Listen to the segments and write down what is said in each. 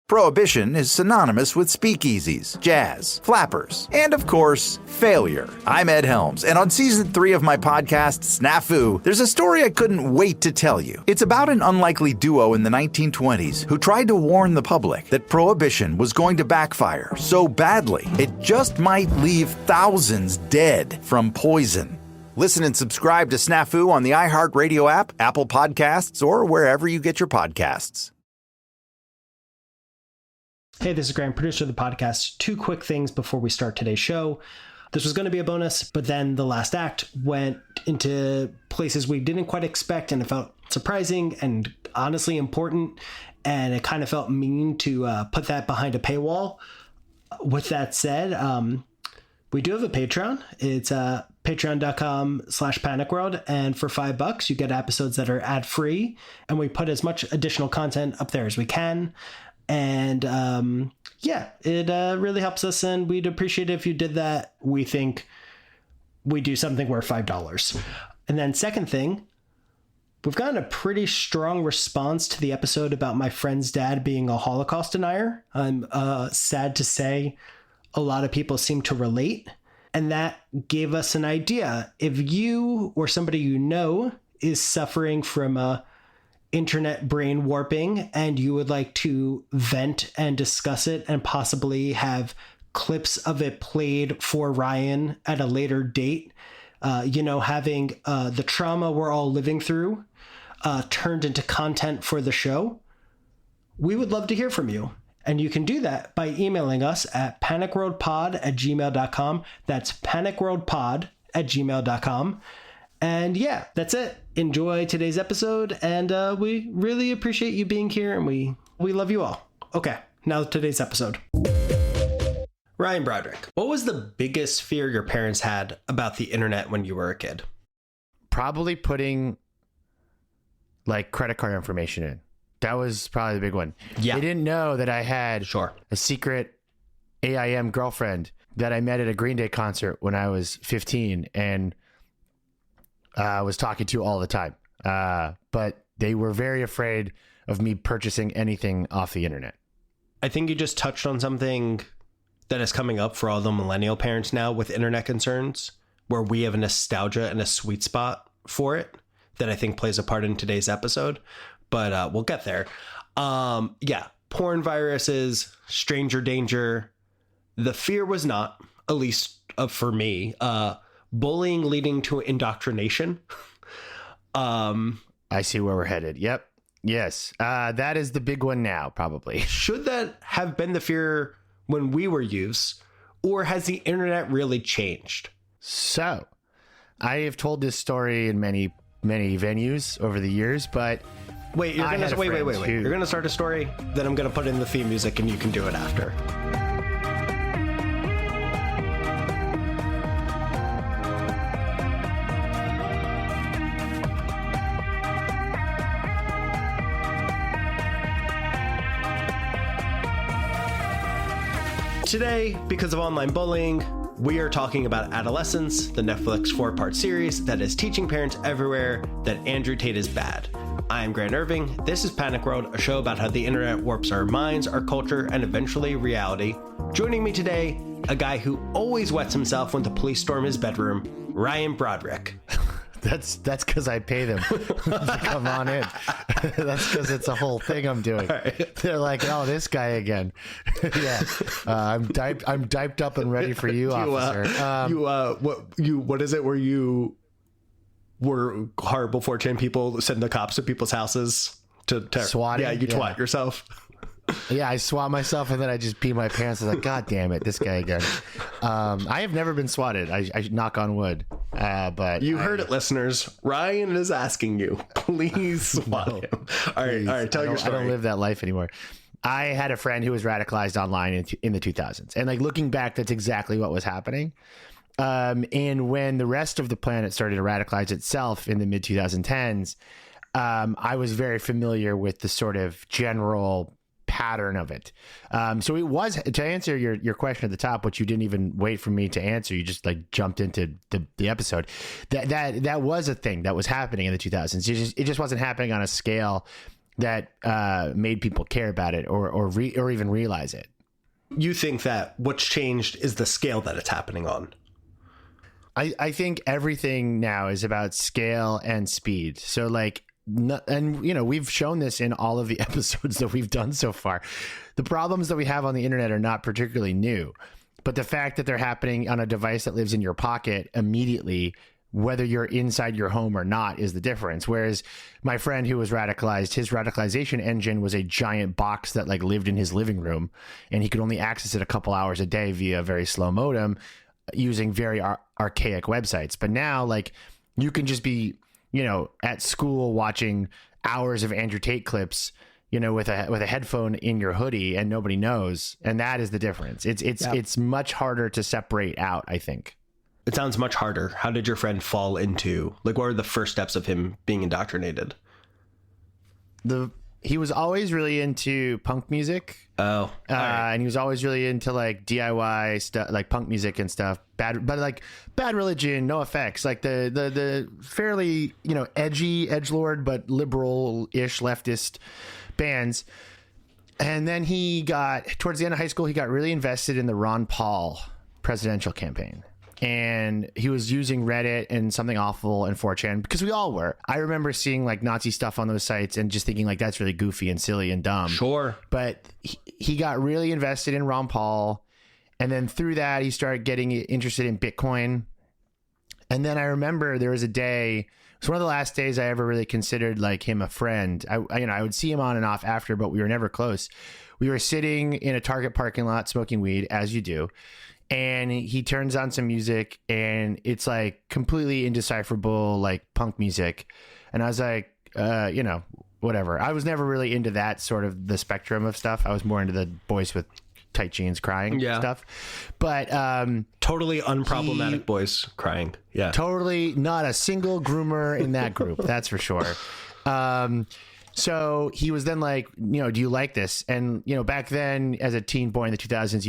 Prohibition is synonymous with speakeasies, jazz, flappers, and of course, failure. I'm Ed Helms, and on season 3 of my podcast, Snafu, there's a story I couldn't wait to tell you. It's about an unlikely duo in the 1920s who tried to warn the public that prohibition was going to backfire so badly it just might leave thousands dead from poison. Listen and subscribe to Snafu on the iHeartRadio app, Apple Podcasts, or wherever you get your podcasts. Hey, this is Graham, producer of the podcast. 2 quick things before we start today's show. This was going to be a bonus, but then the last act went into places we didn't quite expect, and it felt surprising and honestly important, and it kind of felt mean to put that behind a paywall. With that said, we do have a Patreon. It's patreon.com/panicworld, and for $5 you get episodes that are ad-free, and we put as much additional content up there as we can. And it really helps us, and we'd appreciate it if you did that. We think we do something worth $5. And then second thing, we've gotten a pretty strong response to the episode about my friend's dad being a Holocaust denier. I'm sad to say a lot of people seem to relate, and that gave us an idea. If you or somebody you know is suffering from a internet brain warping and you would like to vent and discuss it and possibly have clips of it played for Ryan at a later date, having the trauma we're all living through turned into content for the show, we would love to hear from you. And you can do that by emailing us at panicworldpod@gmail.com. That's panicworldpod@gmail.com. And yeah, that's it. Enjoy today's episode, and we really appreciate you being here, and we love you all. Okay, now today's episode. Ryan Broderick, what was the biggest fear your parents had about the internet when you were a kid? Probably putting like credit card information in. That was probably the big one. Yeah. They didn't know that I had a secret AIM girlfriend that I met at a Green Day concert when I was 15, and was talking to all the time. But they were very afraid of me purchasing anything off the internet. I think you just touched on something that is coming up for all the millennial parents now with internet concerns, where we have a nostalgia and a sweet spot for it that I think plays a part in today's episode. But we'll get there. Porn viruses, stranger danger. The fear was not, at least for me, bullying leading to indoctrination. I see where we're headed. Yep. Yes. That is the big one now, probably. Should that have been the fear when we were youths, or has the internet really changed? So I have told this story in many, many venues over the years, but wait, you're going to wait. You're going to start a story, then I'm going to put in the theme music and you can do it after. Today, because of online bullying, we are talking about Adolescence, the Netflix 4-part series that is teaching parents everywhere that Andrew Tate is bad. I am Grant Irving. This is Panic World, a show about how the internet warps our minds, our culture, and eventually reality. Joining me today, a guy who always wets himself when the police storm his bedroom, Ryan Broderick. That's because I pay them to come on in. That's because it's a whole thing I'm doing. Right. They're like, oh, this guy again. Yeah, I'm diped up and ready for you, officer. What is it where you were horrible 4chan people send the cops to people's houses to swat? Yeah, you twat yourself. Yeah, I swat myself and then I just pee my pants. I was like, God damn it, this guy again. I have never been swatted. I knock on wood. But you heard it, listeners. Ryan is asking you, please swat him. All right, tell your story. I don't live that life anymore. I had a friend who was radicalized online in the 2000s. And like looking back, that's exactly what was happening. And when the rest of the planet started to radicalize itself in the mid 2010s, I was very familiar with the sort of general pattern of it. So it was, to answer your question at the top, which you didn't even wait for me to answer, you just like jumped into the episode. That was a thing that was happening in the 2000s. It just wasn't happening on a scale that made people care about it or even realize it. You think that what's changed is the scale that it's happening on? I think everything now is about scale and speed. So like, and you know, we've shown this in all of the episodes that we've done so far. The problems that we have on the internet are not particularly new, but the fact that they're happening on a device that lives in your pocket immediately, whether you're inside your home or not, is the difference. Whereas my friend who was radicalized, his radicalization engine was a giant box that like lived in his living room, and he could only access it a couple hours a day via a very slow modem using very archaic websites. But now, like, you can just be, you know, at school watching hours of Andrew Tate clips, you know, with a headphone in your hoodie, and nobody knows. And that is the difference. It's much harder to separate out, I think. It sounds much harder. How did your friend fall into, like, what were the first steps of him being indoctrinated? He was always really into punk music. Oh, right. And he was always really into like DIY stuff, like punk music and stuff. But like Bad Religion, No Effects, like the fairly, you know, edgy, edgelord, but liberal-ish leftist bands. And then he got, towards the end of high school, he got really invested in the Ron Paul presidential campaign. And he was using Reddit and Something Awful and 4chan, because we all were. I remember seeing like Nazi stuff on those sites and just thinking like, that's really goofy and silly and dumb. Sure. But he got really invested in Ron Paul. And then through that, he started getting interested in Bitcoin. And then I remember there was a day, it was one of the last days I ever really considered like him a friend. I would see him on and off after, but we were never close. We were sitting in a Target parking lot smoking weed, as you do. And he turns on some music, and it's like completely indecipherable, like punk music. And I was like, you know, whatever. I was never really into that sort of the spectrum of stuff. I was more into the boys with tight jeans crying stuff. But totally unproblematic boys crying. Yeah. Totally not a single groomer in that group. That's for sure. So he was then like, you know, do you like this? And, you know, back then as a teen boy in the 2000s,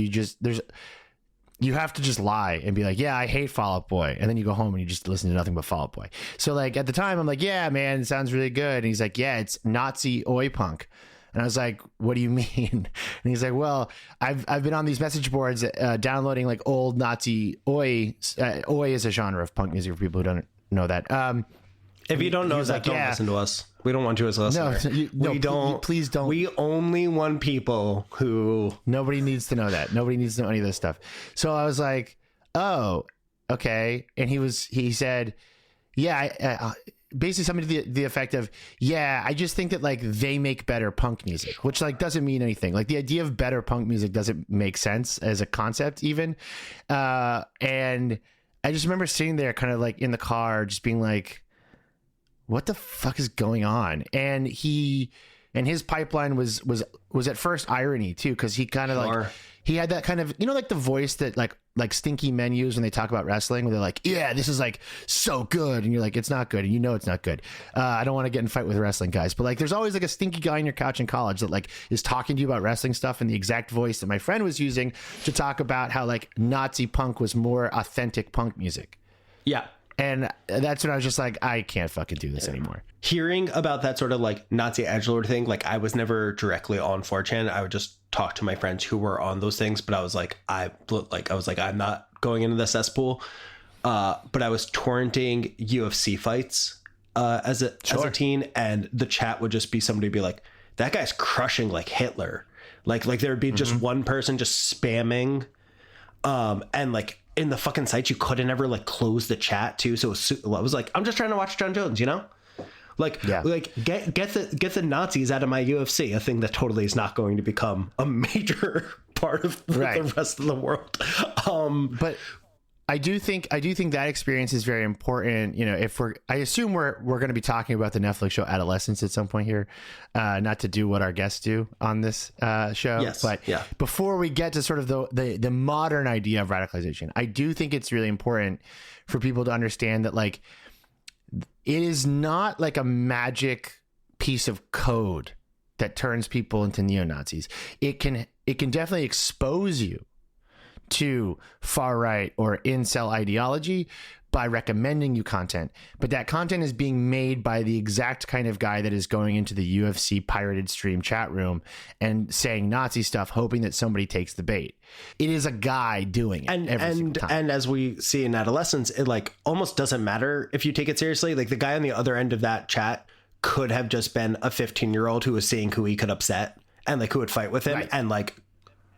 you have to just lie and be like, yeah, I hate Fall Out Boy. And then you go home and you just listen to nothing but Fall Out Boy. So like at the time I'm like, yeah, man, it sounds really good. And he's like, yeah, it's Nazi oi punk. And I was like, what do you mean? And he's like, well, I've been on these message boards downloading like old Nazi oi. Oi is a genre of punk music for people who don't know that. If you don't know that, like, don't listen to us. We don't want you as a listener. Please don't. We only want people who... Nobody needs to know that. Nobody needs to know any of this stuff. So I was like, oh, okay. And he said, yeah, basically something to the effect of, yeah, I just think that like they make better punk music, which like doesn't mean anything. Like the idea of better punk music doesn't make sense as a concept even. And I just remember sitting there kind of like in the car, just being like, what the fuck is going on? And his pipeline was at first irony too, because he kind of like he had that kind of, you know, like the voice that like Stinky Men use when they talk about wrestling, where they're like, yeah, this is like so good, and you're like, it's not good, and you know it's not good. I don't want to get in a fight with wrestling guys, but like there's always like a stinky guy on your couch in college that like is talking to you about wrestling stuff in the exact voice that my friend was using to talk about how like Nazi punk was more authentic punk music. Yeah. And that's when I was just like, I can't fucking do this anymore. Hearing about that sort of like Nazi edgelord thing, like I was never directly on 4chan. I would just talk to my friends who were on those things, but I was like, I'm not going into the cesspool. But I was torrenting UFC fights as a teen, and the chat would just be somebody be like, that guy's crushing like Hitler. Like there would be just one person just spamming, and like in the fucking site you couldn't ever like close the chat too, so I was like, I'm just trying to watch John Jones, you know, like get the Nazis out of my UFC, a thing that totally is not going to become a major part of the rest of the world. But I do think that experience is very important. You know, I assume we're going to be talking about the Netflix show Adolescence at some point here, not to do what our guests do on this show. Yes, but before we get to sort of the modern idea of radicalization, I do think it's really important for people to understand that like it is not like a magic piece of code that turns people into neo-Nazis. It can definitely expose you to far right or incel ideology, by recommending you content, but that content is being made by the exact kind of guy that is going into the UFC pirated stream chat room and saying Nazi stuff, hoping that somebody takes the bait. It is a guy doing it every single time. And as we see in Adolescence, it like almost doesn't matter if you take it seriously. Like the guy on the other end of that chat could have just been a 15-year-old who was seeing who he could upset and like who would fight with him, right, and like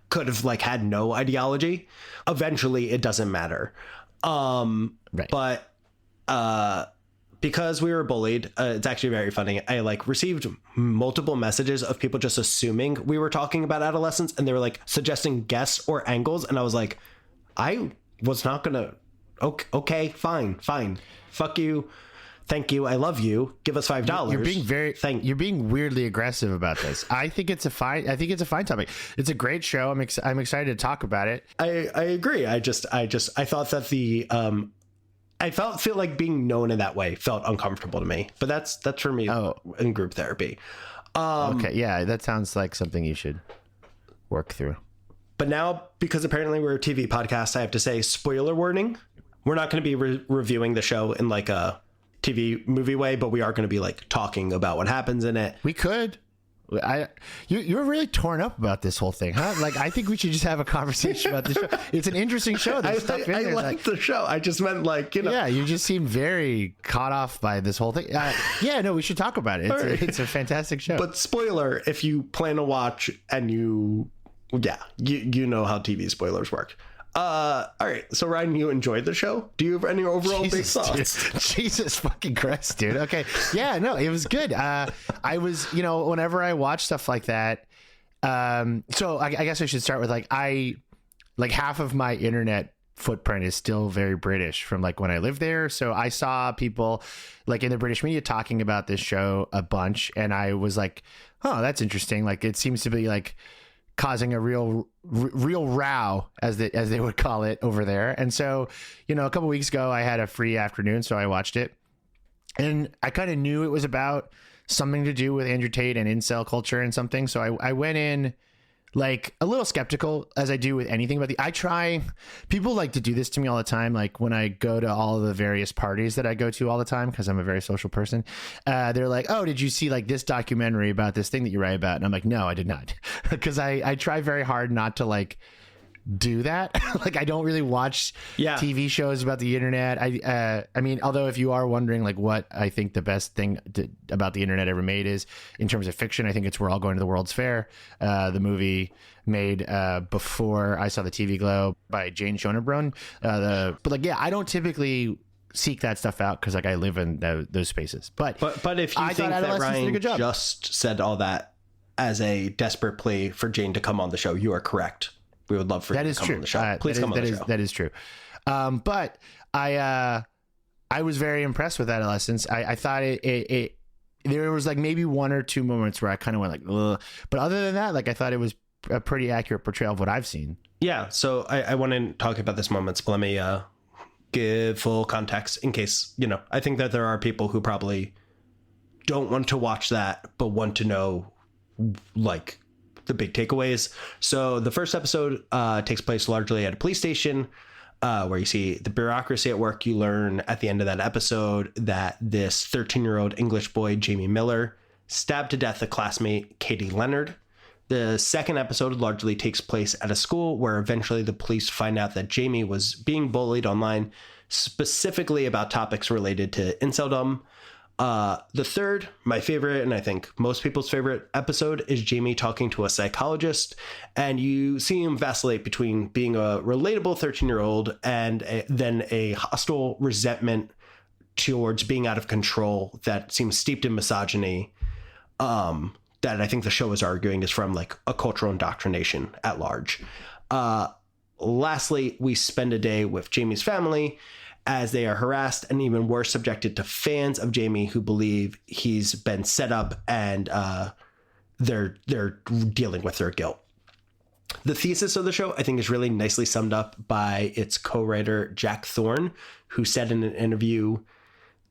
could have like had no ideology. Eventually it doesn't matter. Right. But because we were bullied, it's actually very funny. I like received multiple messages of people just assuming we were talking about adolescence, and they were like suggesting guests or angles, and I was like, I was not gonna. Okay, fine, fuck you, thank you, I love you, give us $5. You're being weirdly aggressive about this. I think it's a fine topic. It's a great show. I'm excited to talk about it. I agree. I thought that I feel like being known in that way felt uncomfortable to me, but that's for me in group therapy. Okay. Yeah. That sounds like something you should work through. But now, because apparently we're a TV podcast, I have to say spoiler warning. We're not going to be reviewing the show in like a TV movie way, but we are going to be like talking about what happens in it. We could. You're really torn up about this whole thing, huh? Like, I think we should just have a conversation about this show. It's an interesting show. I like the show. I just meant like, you know. Yeah, you just seem very caught off by this whole thing. Yeah, no, we should talk about it. It's a fantastic show. But spoiler, if you plan to watch and you know how TV spoilers work. All right. So Ryan, you enjoyed the show. Do you have any overall big thoughts? Dude. Jesus fucking Christ, dude. Okay. Yeah, no, it was good. I was, whenever I watch stuff like that, so I guess I should start with like half of my internet footprint is still very British from like when I lived there. So I saw people like in the British media talking about this show a bunch, and I was like, oh, that's interesting. Like it seems to be like causing a real row, as they would call it over there. And so, a couple weeks ago I had a free afternoon, so I watched it, and I kind of knew it was about something to do with Andrew Tate and incel culture and something. So I went in like a little skeptical, as I do with anything, but people like to do this to me all the time. Like when I go to all of the various parties that I go to all the time, because I'm a very social person, they're like, oh, did you see like this documentary about this thing that you write about? And I'm like, no, I did not. Because I try very hard not to like do that. Like I don't really watch TV shows about the internet. I mean, although if you are wondering like what I think the best thing about the internet ever made is in terms of fiction, I think it's We're All Going to the World's Fair, the movie made before I saw the TV Glow by Jane Schoenbrunn. But like, yeah, I don't typically seek that stuff out because like I live in those spaces. But if you think that Ryan just said all that as a desperate plea for Jane to come on the show, you are correct. We would love for you to come on the show. Please come on the show. That is true. But I was very impressed with Adolescence. I thought it there was like maybe one or two moments where I kind of went like, ugh. But other than that, like I thought it was a pretty accurate portrayal of what I've seen. Yeah. So I want to talk about this moments, but let me give full context in case, I think that there are people who probably don't want to watch that, but want to know like the big takeaways. So the first episode takes place largely at a police station where you see the bureaucracy at work. You learn at the end of that episode that this 13-year-old English boy, Jamie Miller, stabbed to death a classmate, Katie Leonard. The second episode largely takes place at a school where eventually the police find out that Jamie was being bullied online, specifically about topics related to inceldom. The third, my favorite, and I think most people's favorite episode, is Jamie talking to a psychologist, and you see him vacillate between being a relatable 13-year-old and then a hostile resentment towards being out of control that seems steeped in misogyny, that I think the show is arguing is from like a cultural indoctrination at large. Lastly, we spend a day with Jamie's family as they are harassed and even worse subjected to fans of Jamie who believe he's been set up, and they're dealing with their guilt. The thesis of the show, I think, is really nicely summed up by its co-writer Jack Thorne, who said in an interview,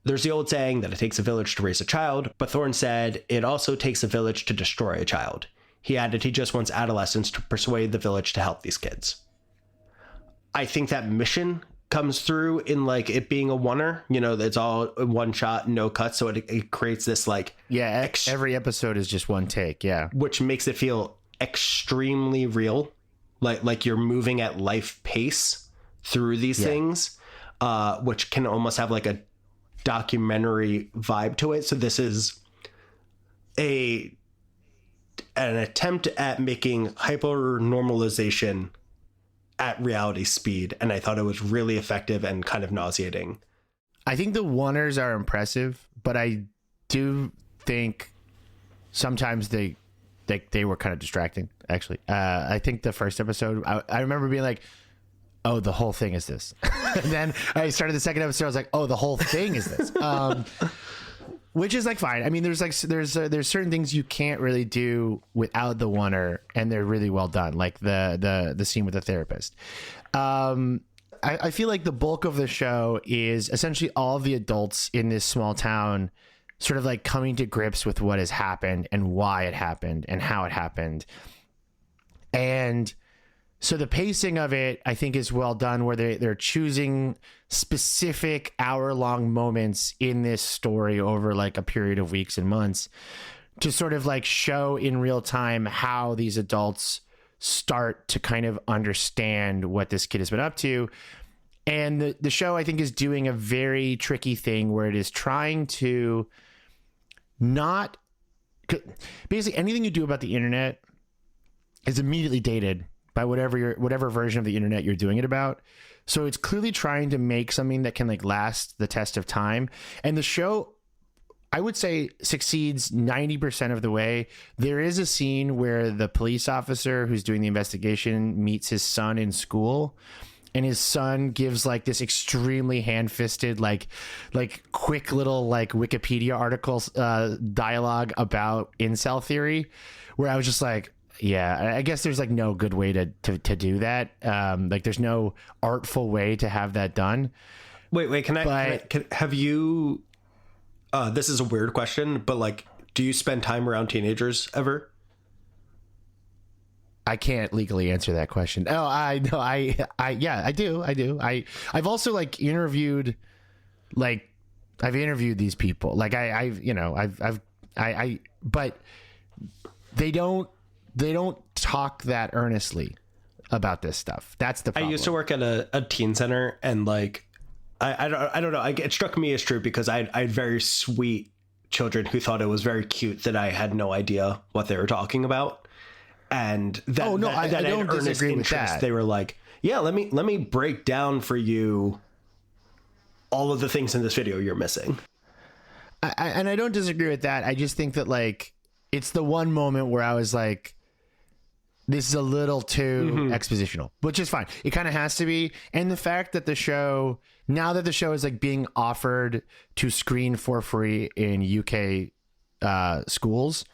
"There's the old saying that it takes a village to raise a child, but Thorne said it also takes a village to destroy a child. He added he just wants adolescents to persuade the village to help these kids." I think that mission comes through in like it being a oneer, you know, it's all one shot, no cuts. So it creates this like, every episode is just one take. Yeah. Which makes it feel extremely real. Like you're moving at life pace through these things, which can almost have like a documentary vibe to it. So this is an attempt at making hyper normalization at reality speed, and I thought it was really effective and kind of nauseating. I think the oneers are impressive, but I do think sometimes they were kind of distracting, actually. I think the first episode, I remember being like, oh, the whole thing is this. And then I started the second episode, I was like, oh, the whole thing is this. Which is like fine. I mean, there's certain things you can't really do without the oneer, and they're really well done. Like the scene with the therapist. I feel like the bulk of the show is essentially all of the adults in this small town sort of like coming to grips with what has happened and why it happened and how it happened. And so the pacing of it, I think, is well done, where they're choosing specific hour-long moments in this story over like a period of weeks and months to sort of like show in real time how these adults start to kind of understand what this kid has been up to. And the show, I think, is doing a very tricky thing where it is trying to not... Basically, anything you do about the internet is immediately dated by whatever version of the internet you're doing it about. So it's clearly trying to make something that can like last the test of time. And the show, I would say, succeeds 90% of the way. There is a scene where the police officer who's doing the investigation meets his son in school, and his son gives like this extremely hand-fisted, like quick little like Wikipedia articles, dialogue about incel theory, where I was just like, yeah, I guess there's like no good way to do that. Like there's no artful way to have that done. Wait, have you, this is a weird question, but like, do you spend time around teenagers ever? I can't legally answer that question. Oh, I do. I've also like interviewed these people. Like but they don't talk that earnestly about this stuff. That's the problem. I used to work at a teen center, and like, I don't know. It struck me as true because I had very sweet children who thought it was very cute that I had no idea what they were talking about. And I don't disagree with that. They were like, yeah, let me break down for you all of the things in this video you're missing. And I don't disagree with that. I just think that like, it's the one moment where I was like, this is a little too expositional, which is fine. It kind of has to be. And the fact that the show, now that the show is like being offered to screen for free in UK schools,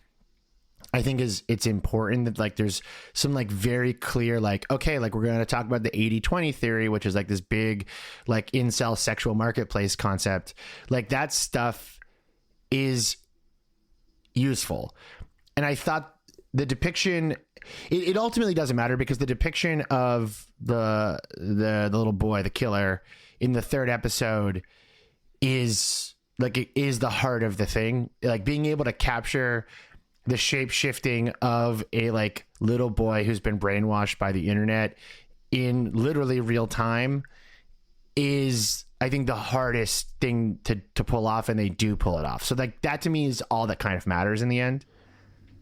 I think it's important that like there's some like very clear like, okay, like we're going to talk about the 80-20 theory, which is like this big like incel sexual marketplace concept. Like that stuff is useful. And I thought the depiction, it ultimately doesn't matter because the depiction of the little boy, the killer, in the third episode is like, it is the heart of the thing. Like being able to capture the shape shifting of a like little boy who's been brainwashed by the internet in literally real time is, I think, the hardest thing to pull off, and they do pull it off. So like that to me is all that kind of matters in the end.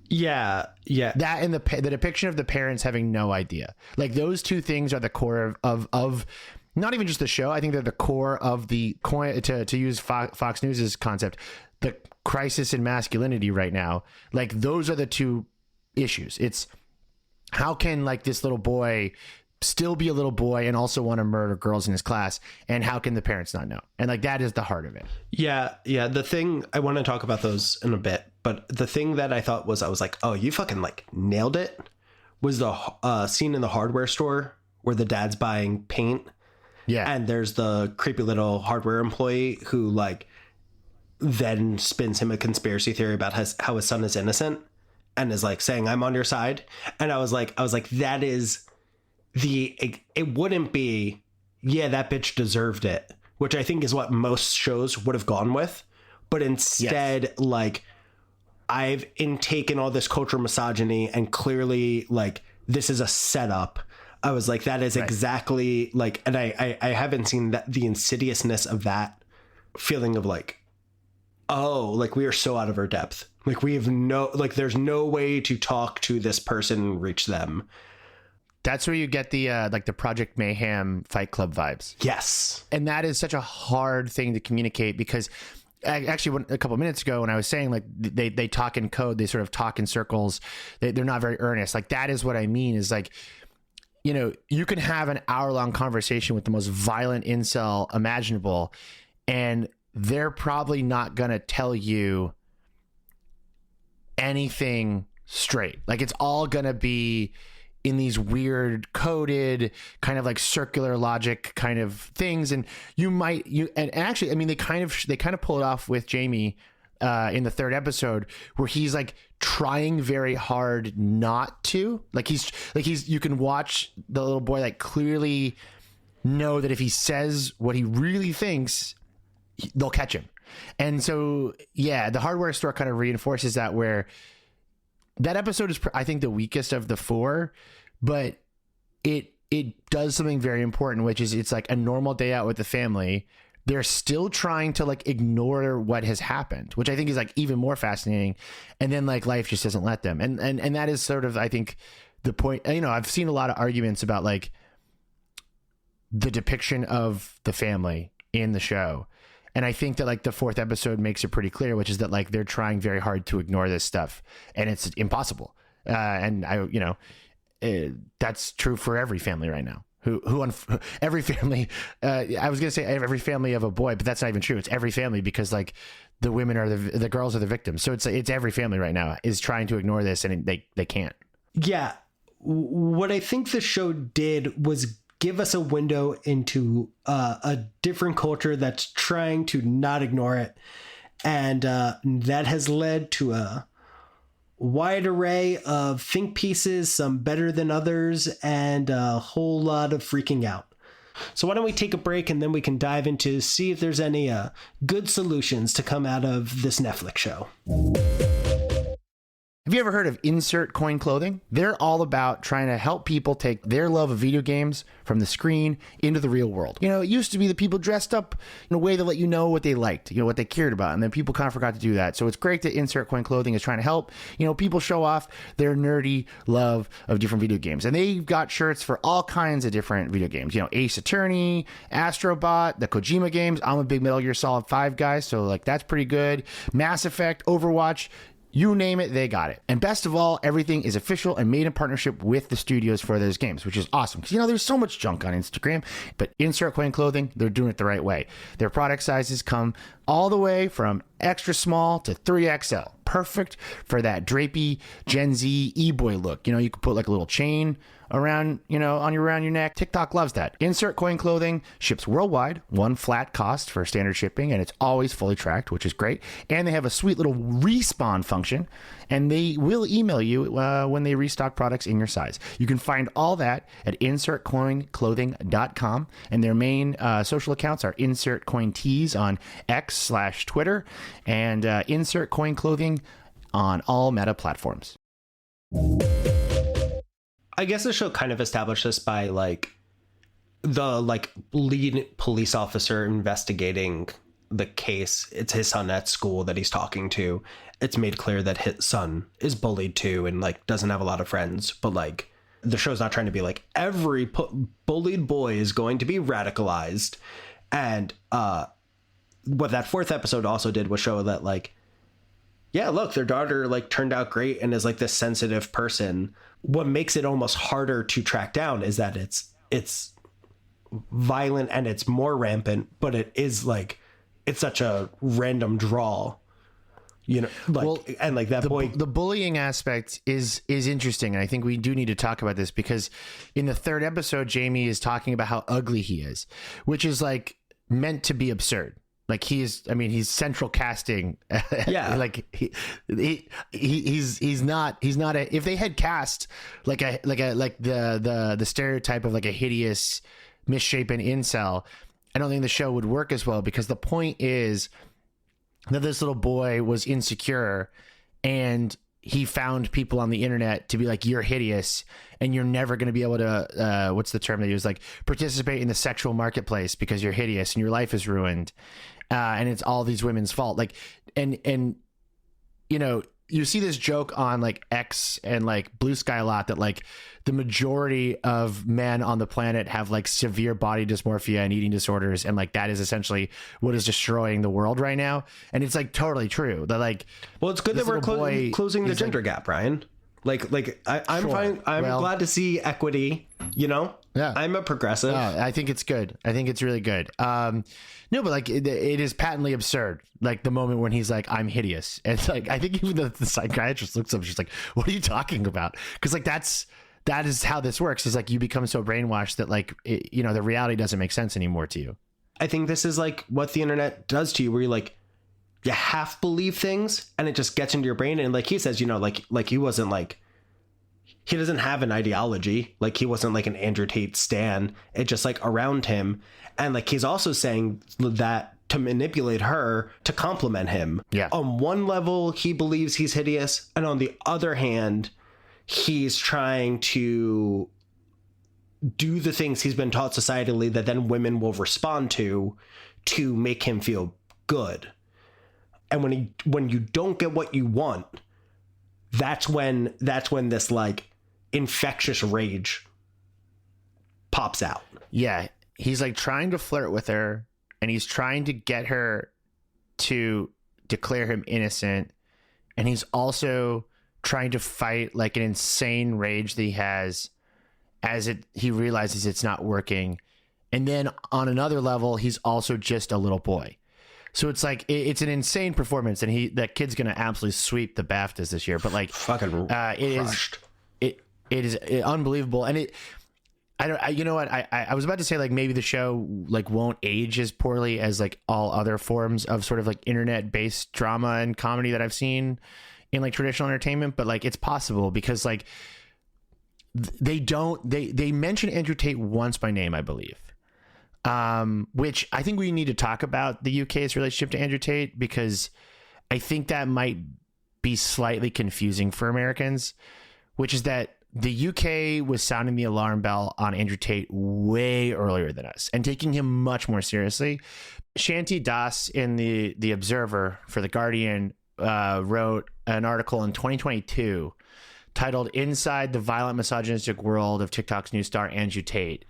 Yeah. That and the depiction of the parents having no idea. Like those two things are the core of not even just the show. I think they're the core of the coin, to use Fox News's concept, the crisis in masculinity right now. Like those are the two issues. It's how can like this little boy still be a little boy and also want to murder girls in his class, and how can the parents not know? And like that is the heart of it. Yeah. The thing, I want to talk about those in a bit, but the thing that I thought was, I was like, oh, you fucking like nailed it, was the scene in the hardware store where the dad's buying paint. Yeah. And there's the creepy little hardware employee who like then spins him a conspiracy theory about how his son is innocent and is like saying, I'm on your side. And I was like, that is it wouldn't be yeah, that bitch deserved it, which I think is what most shows would have gone with. But instead, like, I've intaken all this cultural misogyny and clearly, like, this is a setup. I was like, that is exactly like, and I haven't seen that, the insidiousness of that feeling of like, oh, like we are so out of our depth. Like we have there's no way to talk to this person and reach them. That's where you get the like the Project Mayhem Fight Club vibes. Yes. And that is such a hard thing to communicate, because actually a couple of minutes ago when I was saying like they talk in code, they sort of talk in circles, they're not very earnest. Like that is what I mean is like, you know, you can have an hour-long conversation with the most violent incel imaginable, and they're probably not going to tell you anything straight. Like it's all going to be in these weird coded kind of like circular logic kind of things. And and actually, I mean, they kind of pull it off with Jamie in the third episode, where he's like trying very hard not to, you can watch the little boy like clearly know that if he says what he really thinks, they'll catch him. And so, yeah, the hardware store kind of reinforces that, where that episode is, I think, the weakest of the four, but it does something very important, which is it's like a normal day out with the family. They're still trying to like ignore what has happened, which I think is like even more fascinating. And then like life just doesn't let them. And that is sort of, I think, the point. You know, I've seen a lot of arguments about like the depiction of the family in the show. And I think that like the fourth episode makes it pretty clear, which is that like they're trying very hard to ignore this stuff, and it's impossible. And that's true for every family right now. Every family, I was going to say every family of a boy, but that's not even true. It's every family, because like the women are the girls are the victims. So it's every family right now is trying to ignore this, and they can't. Yeah. What I think the show did was give us a window into a different culture that's trying to not ignore it. And that has led to a wide array of think pieces, some better than others, and a whole lot of freaking out. So why don't we take a break, and then we can dive into see if there's any good solutions to come out of this Netflix show. Have you ever heard of Insert Coin Clothing? They're all about trying to help people take their love of video games from the screen into the real world. You know, it used to be that people dressed up in a way to let you know what they liked, you know, what they cared about, and then people kind of forgot to do that. So it's great that Insert Coin Clothing is trying to help, you know, people show off their nerdy love of different video games. And they've got shirts for all kinds of different video games. You know, Ace Attorney, Astrobot, the Kojima games. I'm a big Metal Gear Solid 5 guy, so like that's pretty good. Mass Effect, Overwatch. You name it, they got it. And best of all, everything is official and made in partnership with the studios for those games, which is awesome. Because, you know, there's so much junk on Instagram, but Insert Coin Clothing, they're doing it the right way. Their product sizes come all the way from extra small to 3XL. Perfect for that drapey Gen Z e-boy look. You know, you could put like a little chain around, you know, around your neck. TikTok loves that. Insert Coin Clothing ships worldwide, one flat cost for standard shipping, and it's always fully tracked, which is great. And they have a sweet little respawn function, and they will email you when they restock products in your size. You can find all that at insertcoinclothing.com, and their main social accounts are Insert Coin Tees on X/Twitter and Insert Coin Clothing on all Meta platforms. I guess the show kind of established this by like the like lead police officer investigating the case. It's his son at school that he's talking to. It's made clear that his son is bullied too and like doesn't have a lot of friends, but like the show's not trying to be like every bullied boy is going to be radicalized. And what that fourth episode also did was show that like, yeah, look, their daughter like turned out great and is like this sensitive person. What makes it almost harder to track down is that it's violent and it's more rampant, but it is like it's such a random draw, you know. Like, well, and like that the bullying aspect is interesting, and I think we do need to talk about this because in the third episode, Jamie is talking about how ugly he is, which is like meant to be absurd. Like he's central casting. Yeah. Like he's not if they had cast like the stereotype of like a hideous misshapen incel, I don't think the show would work as well, because the point is that this little boy was insecure and he found people on the internet to be like, you're hideous and you're never going to be able to, what's the term they use? Like, participate in the sexual marketplace because you're hideous and your life is ruined. And it's all these women's fault. Like, and, you know, you see this joke on like X and like Blue Sky a lot, that like the majority of men on the planet have like severe body dysmorphia and eating disorders. And like, that is essentially what is destroying the world right now. And it's like totally true. That like, well, it's good that we're closing the gender gap, Ryan. I'm Sure. fine. I'm glad to see equity, you know? Yeah. I'm a progressive. I think it's good. I think it's really good. No, but like it is patently absurd. Like the moment when he's like, I'm hideous. And it's like, I think even the psychiatrist looks up, she's like, what are you talking about? Cause like, that is how this works. Is like, you become so brainwashed that like, you know, the reality doesn't make sense anymore to you. I think this is like what the internet does to you, where you're like, you half believe things and it just gets into your brain. And like he says, you know, like he wasn't like, he doesn't have an ideology. Like he wasn't like an Andrew Tate stan. It just like around him. And like, he's also saying that to manipulate her to compliment him. Yeah. On one level, he believes he's hideous. And on the other hand, he's trying to do the things he's been taught societally that then women will respond to make him feel good. And when you don't get what you want, that's when this like infectious rage pops out. Yeah. He's like trying to flirt with her, and he's trying to get her to declare him innocent. And he's also trying to fight like an insane rage that he has he realizes it's not working. And then on another level, he's also just a little boy. So it's like, it's an insane performance, and that kid's going to absolutely sweep the BAFTAs this year. But like, fucking crushed. It is unbelievable. And you know what? I was about to say like, maybe the show like won't age as poorly as like all other forms of sort of like internet based drama and comedy that I've seen in like traditional entertainment. But like, it's possible, because like they mention Andrew Tate once by name, I believe. Which I think we need to talk about the UK's relationship to Andrew Tate, because I think that might be slightly confusing for Americans, which is that the UK was sounding the alarm bell on Andrew Tate way earlier than us and taking him much more seriously. Shanti Das in the Observer for The Guardian wrote an article in 2022 titled "Inside the Violent Misogynistic World of TikTok's New Star Andrew Tate."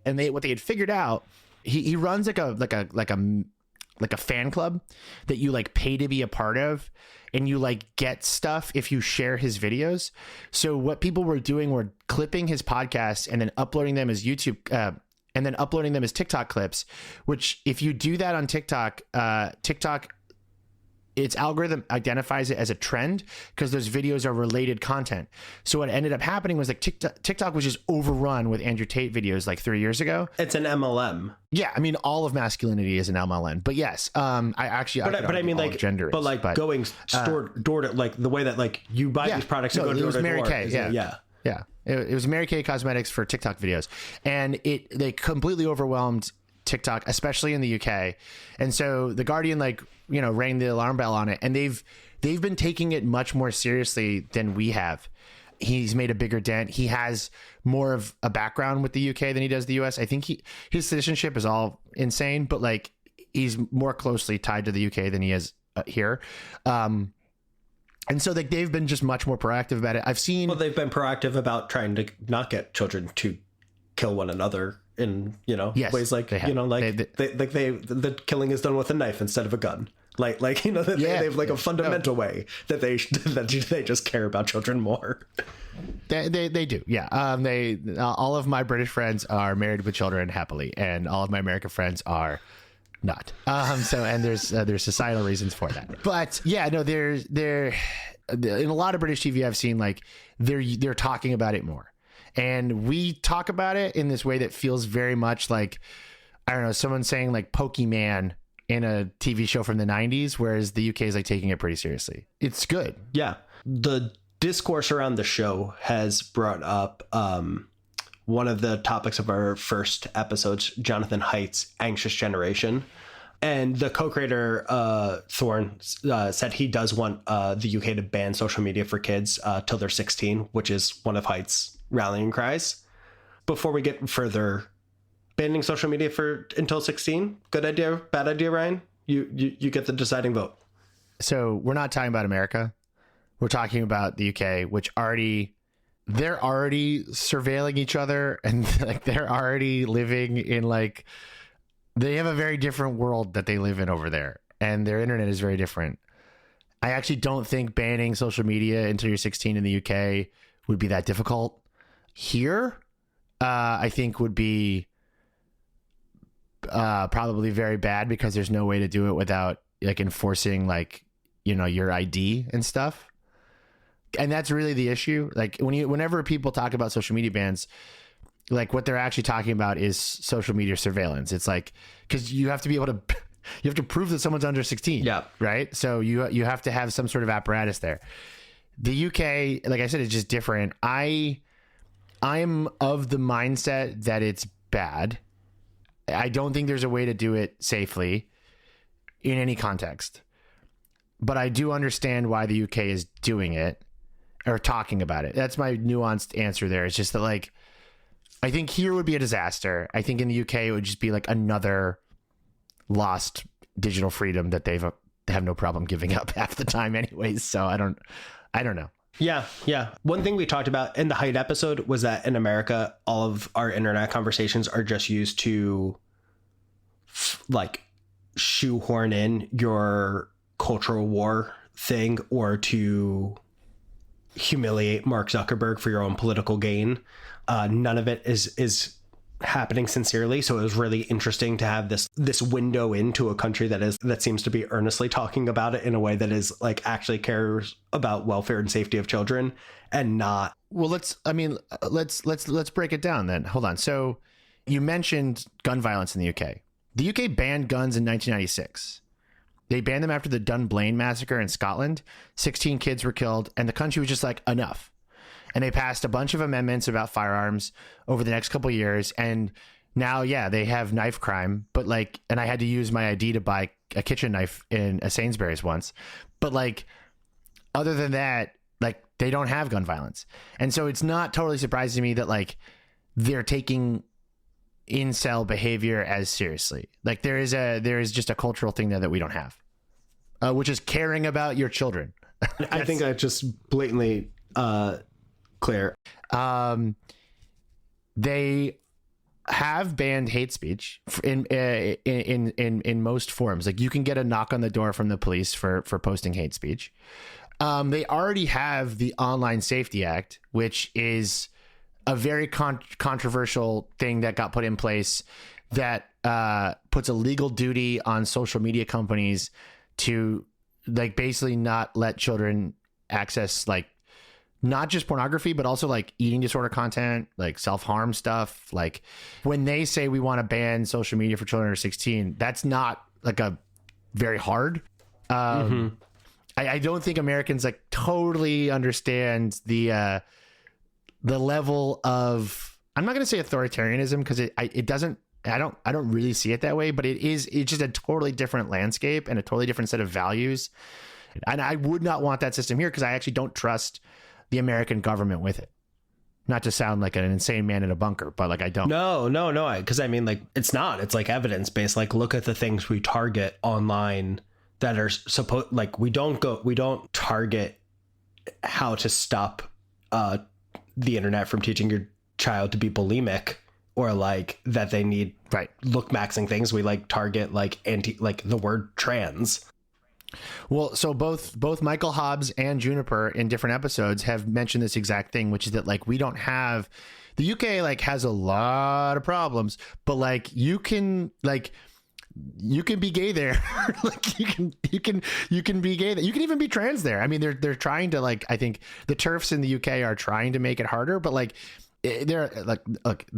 And what they had figured out, he runs like a fan club that you like pay to be a part of, and you like get stuff if you share his videos. So what people were doing were clipping his podcasts and then uploading them as YouTube and then uploading them as TikTok clips, which if you do that on TikTok, its algorithm identifies it as a trend because those videos are related content. So what ended up happening was like TikTok was just overrun with Andrew Tate videos like 3 years ago. It's an MLM. Yeah, I mean, all of masculinity is an MLM. But yes, I mean, like, gender is, but going door to like the way that like you buy these products and go door to Mary door. Kay, yeah. It was Mary Kay Cosmetics for TikTok videos, and they completely overwhelmed TikTok, especially in the UK. And so The Guardian rang the alarm bell on it, and they've been taking it much more seriously than we have. He's made a bigger dent. He has more of a background with the UK than he does the US. I think his citizenship is all insane, but like he's more closely tied to the UK than he is here. And so they've been just much more proactive about it. They've been proactive about trying to not get children to kill one another in, ways like, the killing is done with a knife instead of a gun. They've like a fundamental way that they just care about children more. They do. Yeah. All of my British friends are married with children happily, and all of my American friends are not. And there's societal reasons for that. But yeah, no, there's in a lot of British TV I've seen, like they're talking about it more. And we talk about it in this way that feels very much like, I don't know, someone saying like Pokemon in a TV show from the 90s, whereas the UK is like taking it pretty seriously. It's good. one of the topics of our first episodes, Jonathan Haidt's Anxious Generation. And the co-creator, Thorne, said he does want the UK to ban social media for kids till they're 16, which is one of Haidt's rallying cries. Before we get further, banning social media for until 16, good idea, bad idea, Ryan? You get the deciding vote. So we're not talking about America. We're talking about the UK, which they're already surveilling each other, and like they're already living in like, they have a very different world that they live in over there, and their internet is very different. I actually don't think banning social media until you're 16 in the UK would be that difficult. Here, I think would be probably very bad, because there's no way to do it without like enforcing like, you know, your ID and stuff. And that's really the issue. Like whenever people talk about social media bans, like what they're actually talking about is social media surveillance. It's like, because you have to be able to, you have to prove that someone's under 16. Yeah. Right. So you have to have some sort of apparatus there. The UK, like I said, is just different. I'm of the mindset that it's bad. I don't think there's a way to do it safely in any context, but I do understand why the UK is doing it or talking about it. That's my nuanced answer there. It's just that, like, I think here would be a disaster. I think in the UK it would just be like another lost digital freedom that they have no problem giving up half the time anyways. So I don't know. Yeah. One thing we talked about in the Haidt episode was that in America, all of our internet conversations are just used to like shoehorn in your cultural war thing or to humiliate Mark Zuckerberg for your own political gain. None of it is happening sincerely. So it was really interesting to have this window into a country that seems to be earnestly talking about it in a way that is like actually cares about welfare and safety of children and not. Well, let's break it down then. Hold on. So you mentioned gun violence in the UK. The UK banned guns in 1996. They banned them after the Dunblane massacre in Scotland. 16 kids were killed, and the country was just like, enough. And they passed a bunch of amendments about firearms over the next couple of years. And now, yeah, they have knife crime, but like, and I had to use my ID to buy a kitchen knife in a Sainsbury's once. But like, other than that, like, they don't have gun violence. And so it's not totally surprising to me that like they're taking incel behavior as seriously. Like there is just a cultural thing there that we don't have, which is caring about your children. I think that's just blatantly clear. They have banned hate speech in most forms. Like you can get a knock on the door from the police for posting hate speech. They already have the Online Safety Act, which is a very controversial thing that got put in place that puts a legal duty on social media companies to like basically not let children access like not just pornography, but also like eating disorder content, like self-harm stuff. Like when they say we want to ban social media for children under 16, that's not like a very hard. I don't think Americans like totally understand the level of, I'm not going to say authoritarianism because it doesn't, I don't really see it that way, but it's just a totally different landscape and a totally different set of values. And I would not want that system here because I actually don't trust the American government with it. Not to sound like an insane man in a bunker, but like I don't. No. Because I mean, like it's like evidence based. Like look at the things we target online that are supposed, like we don't target how to stop the internet from teaching your child to be bulimic or like that they need look maxing things. We like target like the word trans. Well, so both Michael Hobbs and Juniper in different episodes have mentioned this exact thing, which is that like we don't have, the UK like has a lot of problems, but like you can be gay there. Like you can be gay there. You can even be trans there. I mean, they're trying to like, I think the TERFs in the UK are trying to make it harder, but like there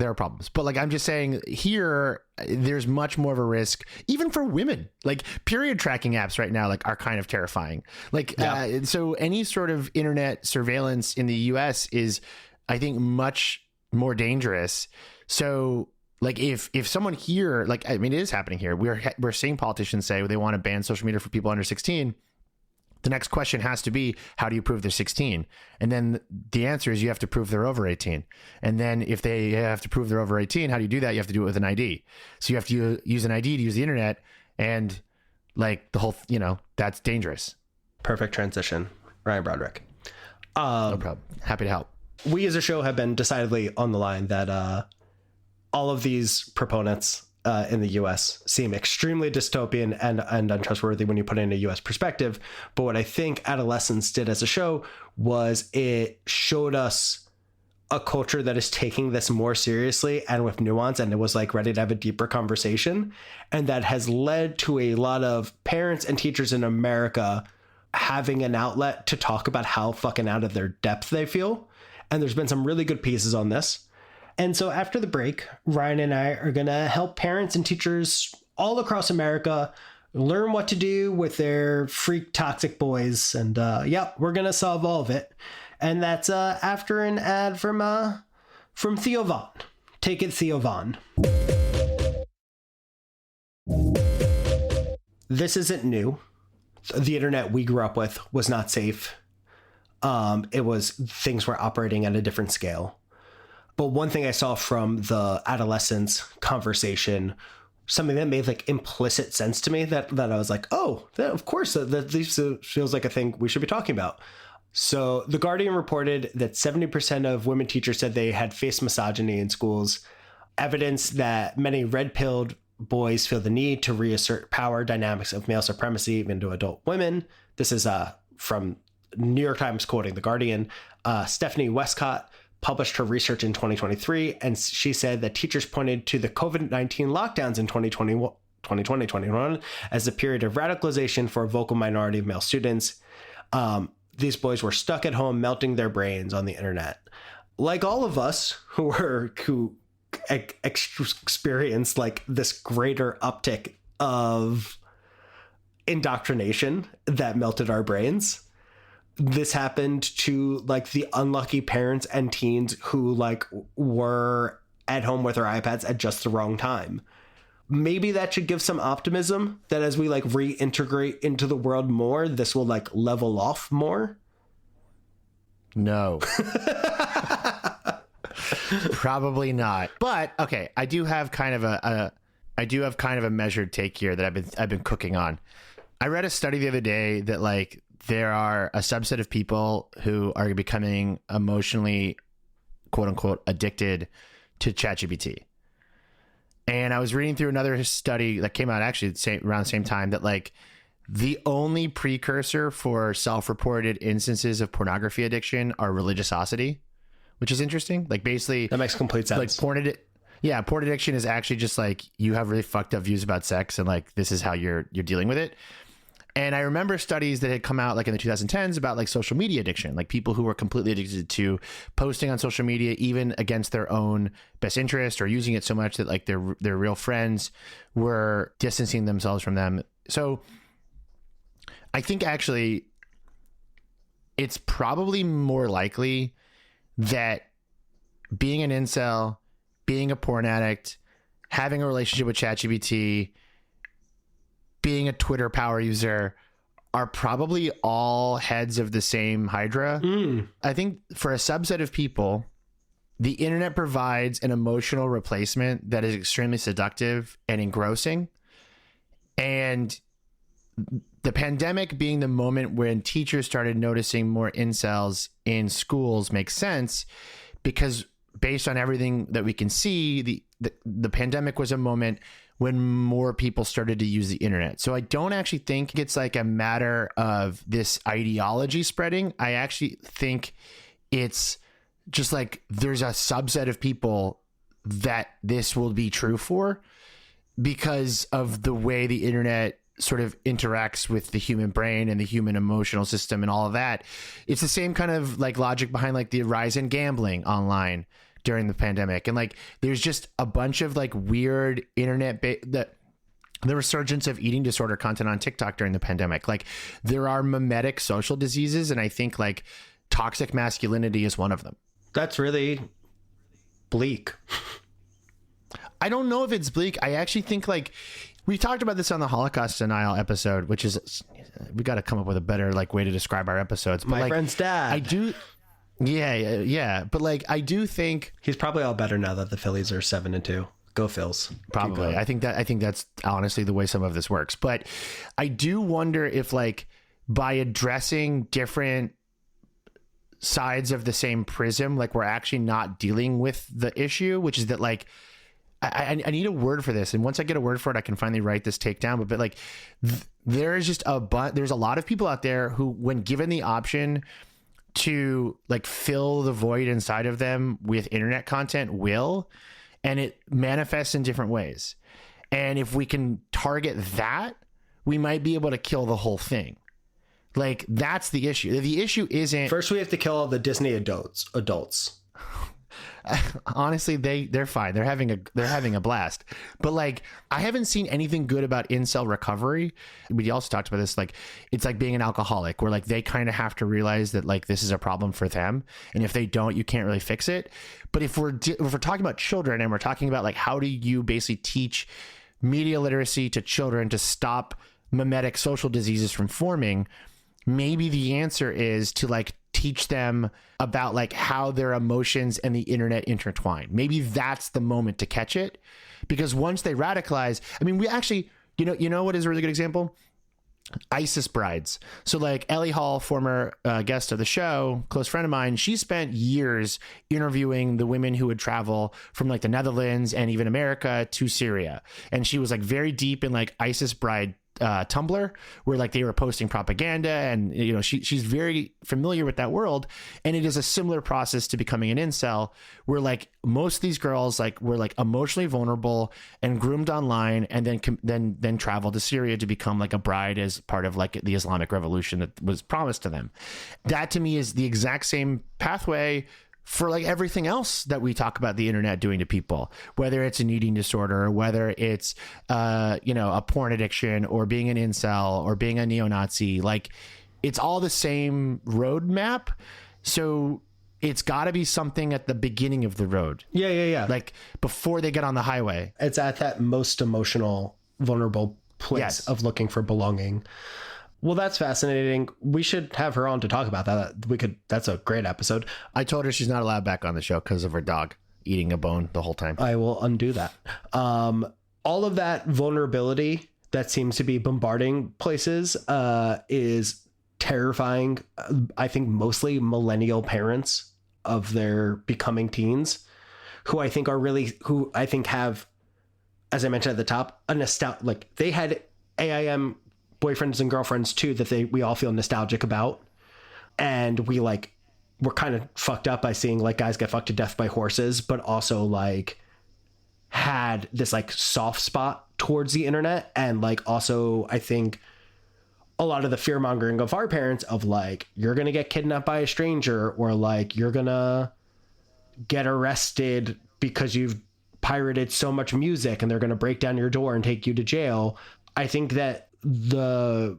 are problems. But like I'm just saying here, there's much more of a risk even for women. Like period tracking apps right now like are kind of terrifying. Like so any sort of internet surveillance in the US is, I think, much more dangerous. So like if someone here, like, I mean, it is happening here. We're seeing politicians say they want to ban social media for people under 16. The next question has to be, how do you prove they're 16? And then the answer is you have to prove they're over 18. And then if they have to prove they're over 18, how do you do that? You have to do it with an ID. So you have to use an ID to use the internet, and like the whole, that's dangerous. Perfect transition. Ryan Broderick. No problem. Happy to help. We as a show have been decidedly on the line that all of these proponents in the US seem extremely dystopian and untrustworthy when you put it in a US perspective. But what I think Adolescence did as a show was it showed us a culture that is taking this more seriously and with nuance, and it was like ready to have a deeper conversation. And that has led to a lot of parents and teachers in America having an outlet to talk about how fucking out of their depth they feel. And there's been some really good pieces on this. And so after the break, Ryan and I are going to help parents and teachers all across America learn what to do with their freak toxic boys. And we're going to solve all of it. And that's after an ad from Theo Von. Take it, Theo Von. This isn't new. The internet we grew up with was not safe. Things were operating at a different scale. But one thing I saw from the Adolescence conversation, something that made like implicit sense to me that I was like, oh, of course, this feels like a thing we should be talking about. So The Guardian reported that 70% of women teachers said they had faced misogyny in schools, evidence that many red-pilled boys feel the need to reassert power dynamics of male supremacy even to adult women. This is from New York Times quoting The Guardian. Stephanie Westcott published her research in 2023, and she said that teachers pointed to the COVID-19 lockdowns in 2020-21 as a period of radicalization for a vocal minority of male students. These boys were stuck at home melting their brains on the internet. Like all of us who experienced like this greater uptick of indoctrination that melted our brains, this happened to like the unlucky parents and teens who like were at home with their iPads at just the wrong time. Maybe that should give some optimism that as we like reintegrate into the world more, this will like level off more. No. Probably not. But okay, I do have kind of a measured take here that I've been cooking on. I read a study the other day that like there are a subset of people who are becoming emotionally, quote unquote, addicted to ChatGPT. And I was reading through another study that came out actually around the same time that like the only precursor for self-reported instances of pornography addiction are religiosity, which is interesting. Like basically that makes complete sense. Like porn addiction is actually just like you have really fucked up views about sex and like this is how you're dealing with it. And I remember studies that had come out like in the 2010s about like social media addiction, like people who were completely addicted to posting on social media, even against their own best interest, or using it so much that like their real friends were distancing themselves from them. So I think actually it's probably more likely that being an incel, being a porn addict, having a relationship with ChatGPT, being a Twitter power user are probably all heads of the same hydra. I think for a subset of people, the internet provides an emotional replacement that is extremely seductive and engrossing. And the pandemic being the moment when teachers started noticing more incels in schools makes sense, because based on everything that we can see, the pandemic was a moment when more people started to use the internet. So I don't actually think it's like a matter of this ideology spreading. I actually think it's just like there's a subset of people that this will be true for because of the way the internet sort of interacts with the human brain and the human emotional system and all of that. It's the same kind of like logic behind like the rise in gambling online during the pandemic. And like, there's just a bunch of like weird the resurgence of eating disorder content on TikTok during the pandemic. Like there are mimetic social diseases. And I think like toxic masculinity is one of them. That's really bleak. I don't know if it's bleak. I actually think like we talked about this on the Holocaust denial episode, which is we got to come up with a better like way to describe our episodes. But My like, friend's dad. I do. Yeah. But like, I do think He's probably all better now that the Phillies are 7-2. Go Phils. probably. I think that's honestly the way some of this works. But I do wonder if like by addressing different sides of the same prism, like we're actually not dealing with the issue, which is that like I need a word for this, and once I get a word for it, I can finally write this take down. But like there's just there's a lot of people out there who, when given the option to like fill the void inside of them with internet content, will, and it manifests in different ways. And if we can target that, we might be able to kill the whole thing. Like that's the issue. The issue isn't First, we have to kill all the Disney adults. honestly, they're fine. They're having a blast. But like, I haven't seen anything good about incel recovery. We also talked about this. Like, it's like being an alcoholic, where like they kind of have to realize that like this is a problem for them, and if they don't, you can't really fix it. But if we're talking about children, and we're talking about like how do you basically teach media literacy to children to stop mimetic social diseases from forming, maybe the answer is to like teach them about like how their emotions and the internet intertwine. Maybe that's the moment to catch it, because once they radicalize, I mean, we actually, you know what is a really good example? ISIS brides. So like Ellie Hall, former guest of the show, close friend of mine, she spent years interviewing the women who would travel from like the Netherlands and even America to Syria. And she was like very deep in like ISIS bride Tumblr, where like they were posting propaganda, and she's very familiar with that world. And it is a similar process to becoming an incel, where like most of these girls like were like emotionally vulnerable and groomed online, and then traveled to Syria to become like a bride as part of like the Islamic Revolution that was promised to them. That to me is the exact same pathway for like everything else that we talk about the internet doing to people, whether it's an eating disorder, whether it's, a porn addiction, or being an incel, or being a neo-Nazi. Like, it's all the same roadmap. So it's got to be something at the beginning of the road. Yeah. Like before they get on the highway. It's at that most emotional, vulnerable place of looking for belonging. Well, that's fascinating. We should have her on to talk about that. That's a great episode. I told her she's not allowed back on the show because of her dog eating a bone the whole time. I will undo that. All of that vulnerability that seems to be bombarding places is terrifying. I think mostly millennial parents of their becoming teens, who I think have, as I mentioned at the top, a nostalgia. Like they had AIM boyfriends and girlfriends too that we all feel nostalgic about, and we're kind of fucked up by seeing like guys get fucked to death by horses, but also like had this like soft spot towards the internet. And like also I think a lot of the fear mongering of our parents of like, you're gonna get kidnapped by a stranger, or like you're gonna get arrested because you've pirated so much music and they're gonna break down your door and take you to jail. I think that the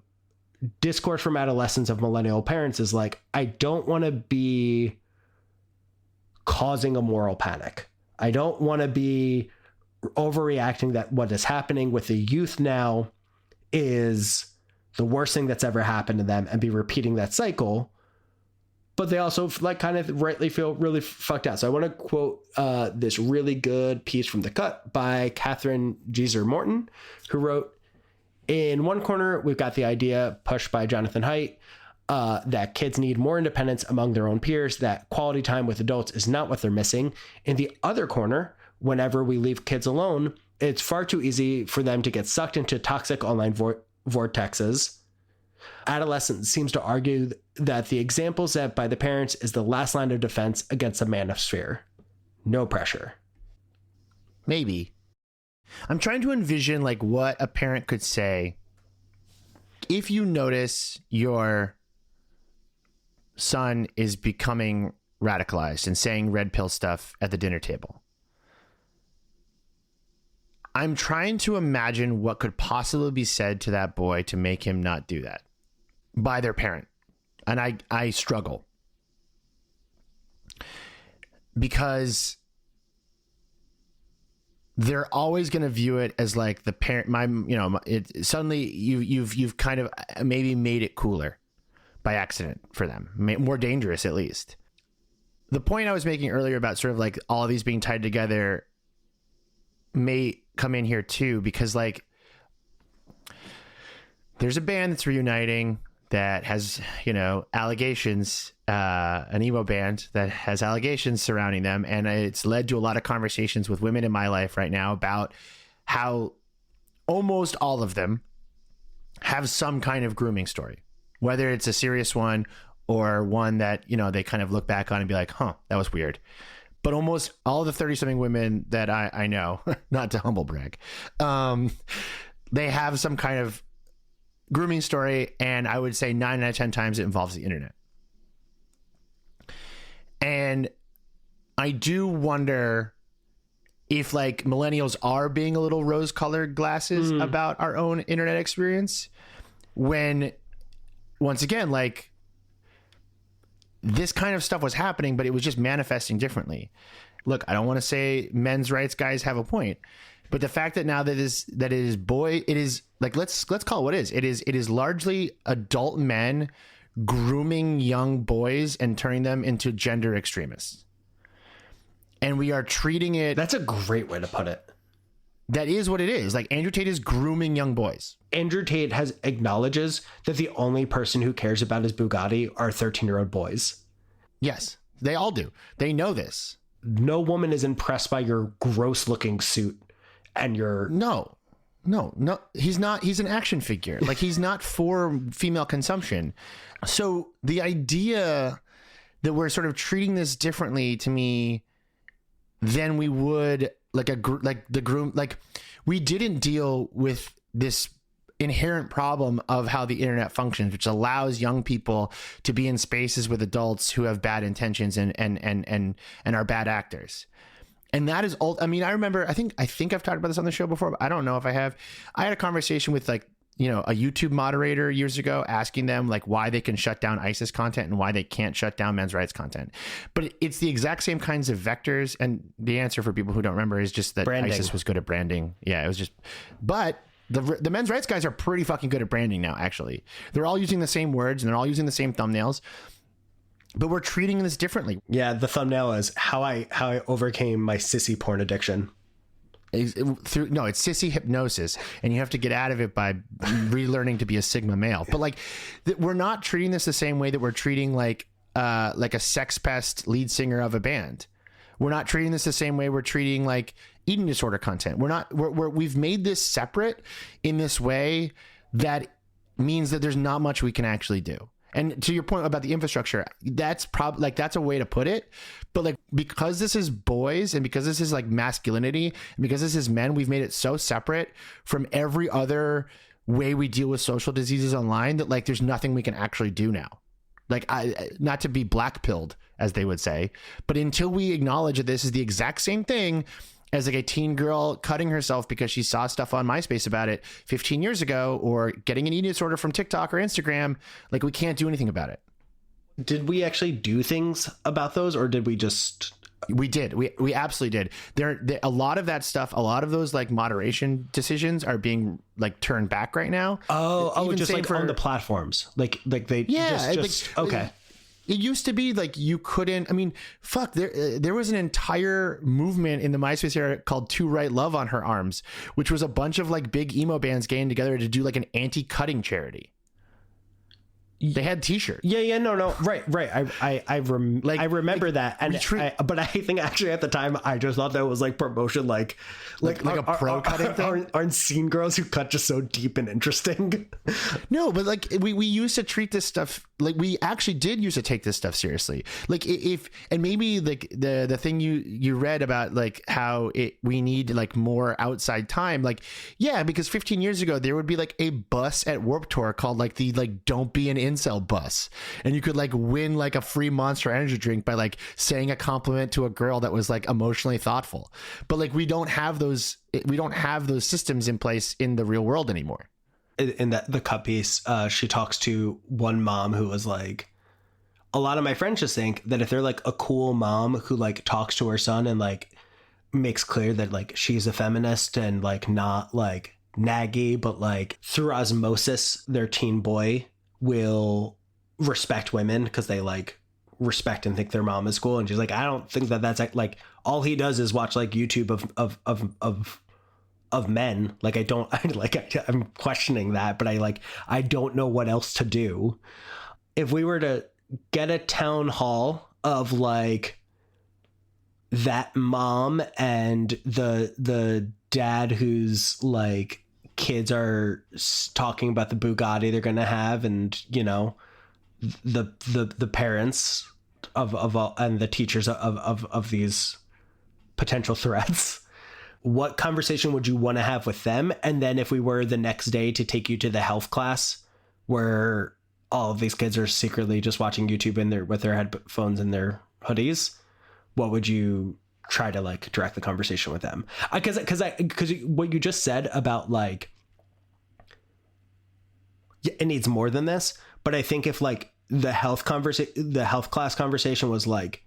discourse from adolescents of millennial parents is like, I don't want to be causing a moral panic. I don't want to be overreacting that what is happening with the youth now is the worst thing that's ever happened to them, and be repeating that cycle. But they also like kind of rightly feel really fucked out. So I want to quote this really good piece from The Cut by Catherine Jeser Morton, who wrote, in one corner, we've got the idea pushed by Jonathan Haidt that kids need more independence among their own peers, that quality time with adults is not what they're missing. In the other corner, whenever we leave kids alone, it's far too easy for them to get sucked into toxic online vortexes. Adolescence seems to argue that the example set by the parents is the last line of defense against the manosphere. No pressure. Maybe. I'm trying to envision like what a parent could say if you notice your son is becoming radicalized and saying red pill stuff at the dinner table. I'm trying to imagine what could possibly be said to that boy to make him not do that by their parent. And I struggle, because they're always going to view it as like the parent, suddenly you've kind of maybe made it cooler by accident for them, more dangerous at least. The point I was making earlier about sort of like all of these being tied together may come in here too, because like there's a band that's reuniting that has, allegations, an emo band that has allegations surrounding them. And it's led to a lot of conversations with women in my life right now about how almost all of them have some kind of grooming story, whether it's a serious one or one that, they kind of look back on and be like, huh, that was weird. But almost all the 30-something women that I know, not to humble brag, they have some kind of grooming story, and I would say 9 out of 10 times it involves the internet. And I do wonder if like millennials are being a little rose-colored glasses about our own internet experience, when once again, like this kind of stuff was happening, but it was just manifesting differently. Look, I don't want to say men's rights guys have a point, but the fact that now it is like, let's call it what it is. It is largely adult men grooming young boys and turning them into gender extremists. And we are treating it. That's a great way to put it. That is what it is. Like Andrew Tate is grooming young boys. Andrew Tate acknowledges that the only person who cares about his Bugatti are 13-year-old boys. Yes, they all do. They know this. No woman is impressed by your gross looking suit and your... No, he's not. He's an action figure. Like he's not for female consumption. So the idea that we're sort of treating this differently, to me, than we would we didn't deal with this inherent problem of how the internet functions, which allows young people to be in spaces with adults who have bad intentions and are bad actors. And that is old. I mean, I remember, I think I've talked about this on the show before, but I don't know if I have. I had a conversation with a YouTube moderator years ago, asking them like why they can shut down ISIS content and why they can't shut down men's rights content. But it's the exact same kinds of vectors. And the answer for people who don't remember is just that branding. ISIS was good at branding. Yeah, it was just, but the men's rights guys are pretty fucking good at branding now, actually. They're all using the same words and they're all using the same thumbnails. But we're treating this differently. Yeah, the thumbnail is how I overcame my sissy porn addiction. It's sissy hypnosis, and you have to get out of it by relearning to be a Sigma male. But like, we're not treating this the same way that we're treating like a sex pest lead singer of a band. We're not treating this the same way we're treating like eating disorder content. We've made this separate in this way that means that there's not much we can actually do. And to your point about the infrastructure, that's probably like, that's a way to put it. But like, because this is boys and because this is like masculinity and because this is men, we've made it so separate from every other way we deal with social diseases online that like, there's nothing we can actually do now. Like, not to be black pilled, as they would say, but until we acknowledge that this is the exact same thing as like a teen girl cutting herself because she saw stuff on MySpace about it 15 years ago, or getting an eating disorder from TikTok or Instagram, like we can't do anything about it. Did we actually do things about those, or did we just... We did. We absolutely did. There a lot of that stuff, a lot of those like moderation decisions are being like turned back right now. Even just like on the platforms, like they okay. It used to be like you couldn't. I mean, fuck. There was an entire movement in the MySpace era called "To Write Love on Her Arms," which was a bunch of like big emo bands getting together to do like an anti-cutting charity. They had T-shirts. Yeah, no, right. I remember that, and but I think actually at the time I just thought that was like promotion, like a pro cutting thing. Aren't scene girls who cut just so deep and interesting? No, but like we used to treat this stuff like we actually did used to take this stuff seriously. Like and maybe like the thing you read about like how we need like more outside time. Like, yeah, because 15 years ago there would be like a bus at Warped Tour called like the like Don't Be an Incel bus, and you could like win like a free Monster Energy drink by like saying a compliment to a girl that was like emotionally thoughtful. But like we don't have those systems in place in the real world anymore. In the cut piece, she talks to one mom who was like, a lot of my friends just think that if they're like a cool mom who like talks to her son and like makes clear that like she's a feminist and like not like naggy, but like through osmosis, their teen boy will respect women because they like respect and think their mom is cool. And she's like, I don't think that that's like all he does is watch like YouTube of men. Like I'm questioning that, but I don't know what else to do. If we were to get a town hall of like that mom and the dad whose like kids are talking about the Bugatti they're gonna have, and you know the parents of and the teachers of these potential threats, what conversation would you want to have with them? And then if we were the next day to take you to the health class where all of these kids are secretly just watching YouTube with their headphones and their hoodies, what would you try to like direct the conversation with them? Because what you just said about like, it needs more than this, but I think if like the health class conversation was like,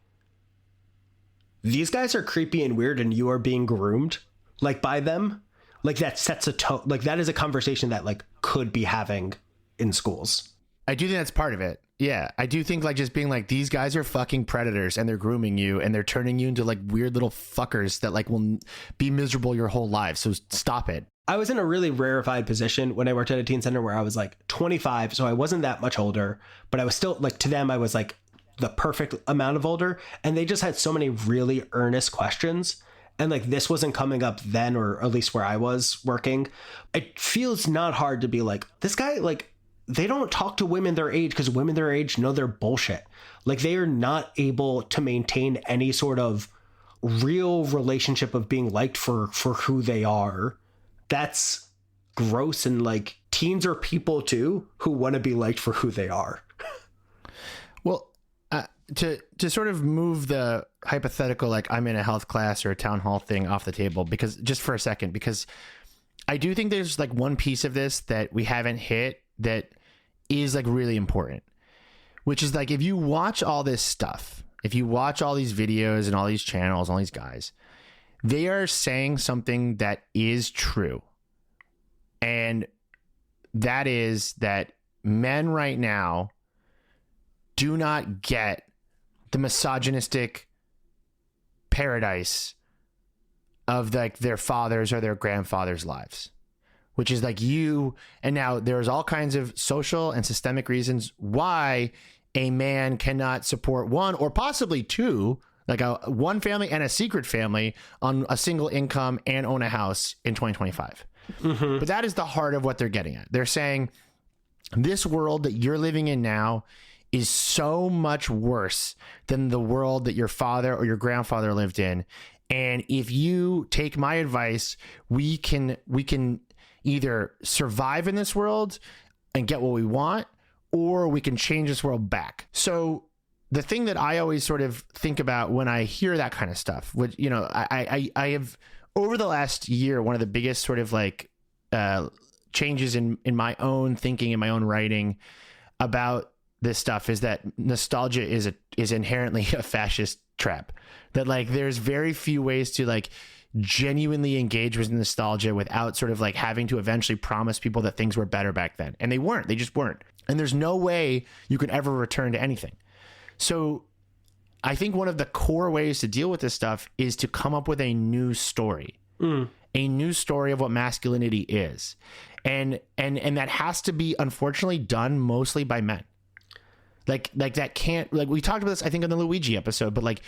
these guys are creepy and weird and you are being groomed like by them, like that sets a tone. Like that is a conversation that like could be having in schools. I do think that's part of it. Yeah, I do think like just being like, these guys are fucking predators and they're grooming you and they're turning you into like weird little fuckers that like will be miserable your whole life. So stop it. I was in a really rarefied position when I worked at a teen center where I was like 25. So I wasn't that much older, but I was still like, to them, I was like the perfect amount of older. And they just had so many really earnest questions. And like, this wasn't coming up then, or at least where I was working. It feels not hard to be like, this guy, like, they don't talk to women their age because women their age know they're bullshit. Like they are not able to maintain any sort of real relationship of being liked for who they are. That's gross. And like teens are people too who want to be liked for who they are. Well, to sort of move the hypothetical, like I'm in a health class or a town hall thing off the table, because just for a second, because I do think there's like one piece of this that we haven't hit that is like really important, which is like, if you watch all this stuff, if you watch all these videos and all these channels, all these guys, they are saying something that is true. And that is that men right now do not get the misogynistic paradise of like their fathers or their grandfathers' lives, which is like you. And now there's all kinds of social and systemic reasons why a man cannot support one or possibly two, like one family and a secret family on a single income and own a house in 2025. Mm-hmm. But that is the heart of what they're getting at. They're saying this world that you're living in now is so much worse than the world that your father or your grandfather lived in. And if you take my advice, we can either survive in this world and get what we want, or we can change this world back. So the thing that I always sort of think about when I hear that kind of stuff, which, you know, I have over the last year, one of the biggest sort of like changes in my own thinking and my own writing about this stuff is that nostalgia is inherently a fascist trap. That like there's very few ways to like genuinely engage with nostalgia without sort of like having to eventually promise people that things were better back then. And they just weren't. And there's no way you can ever return to anything. So I think one of the core ways to deal with this stuff is to come up with a new story, a new story of what masculinity is. And that has to be, unfortunately, done mostly by men. Like that can't, like we talked about this, I think, in the Luigi episode, but like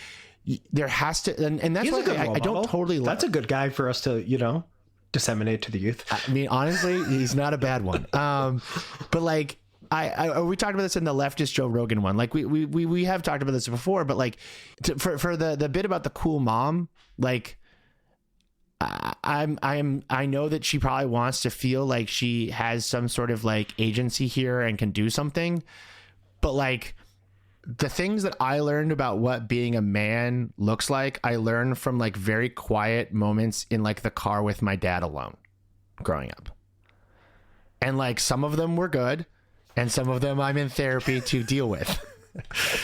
there has to, and that's why I don't totally That's a good guy for us to, you know, disseminate to the youth. I mean, honestly, he's not a bad one. But like, we talked about this in the leftist Joe Rogan one. Like we have talked about this before, but like for the bit about the cool mom, like I know that she probably wants to feel like she has some sort of like agency here and can do something. But like the things that I learned about what being a man looks like, I learned from like very quiet moments in like the car with my dad alone growing up. And like some of them were good and some of them I'm in therapy to deal with.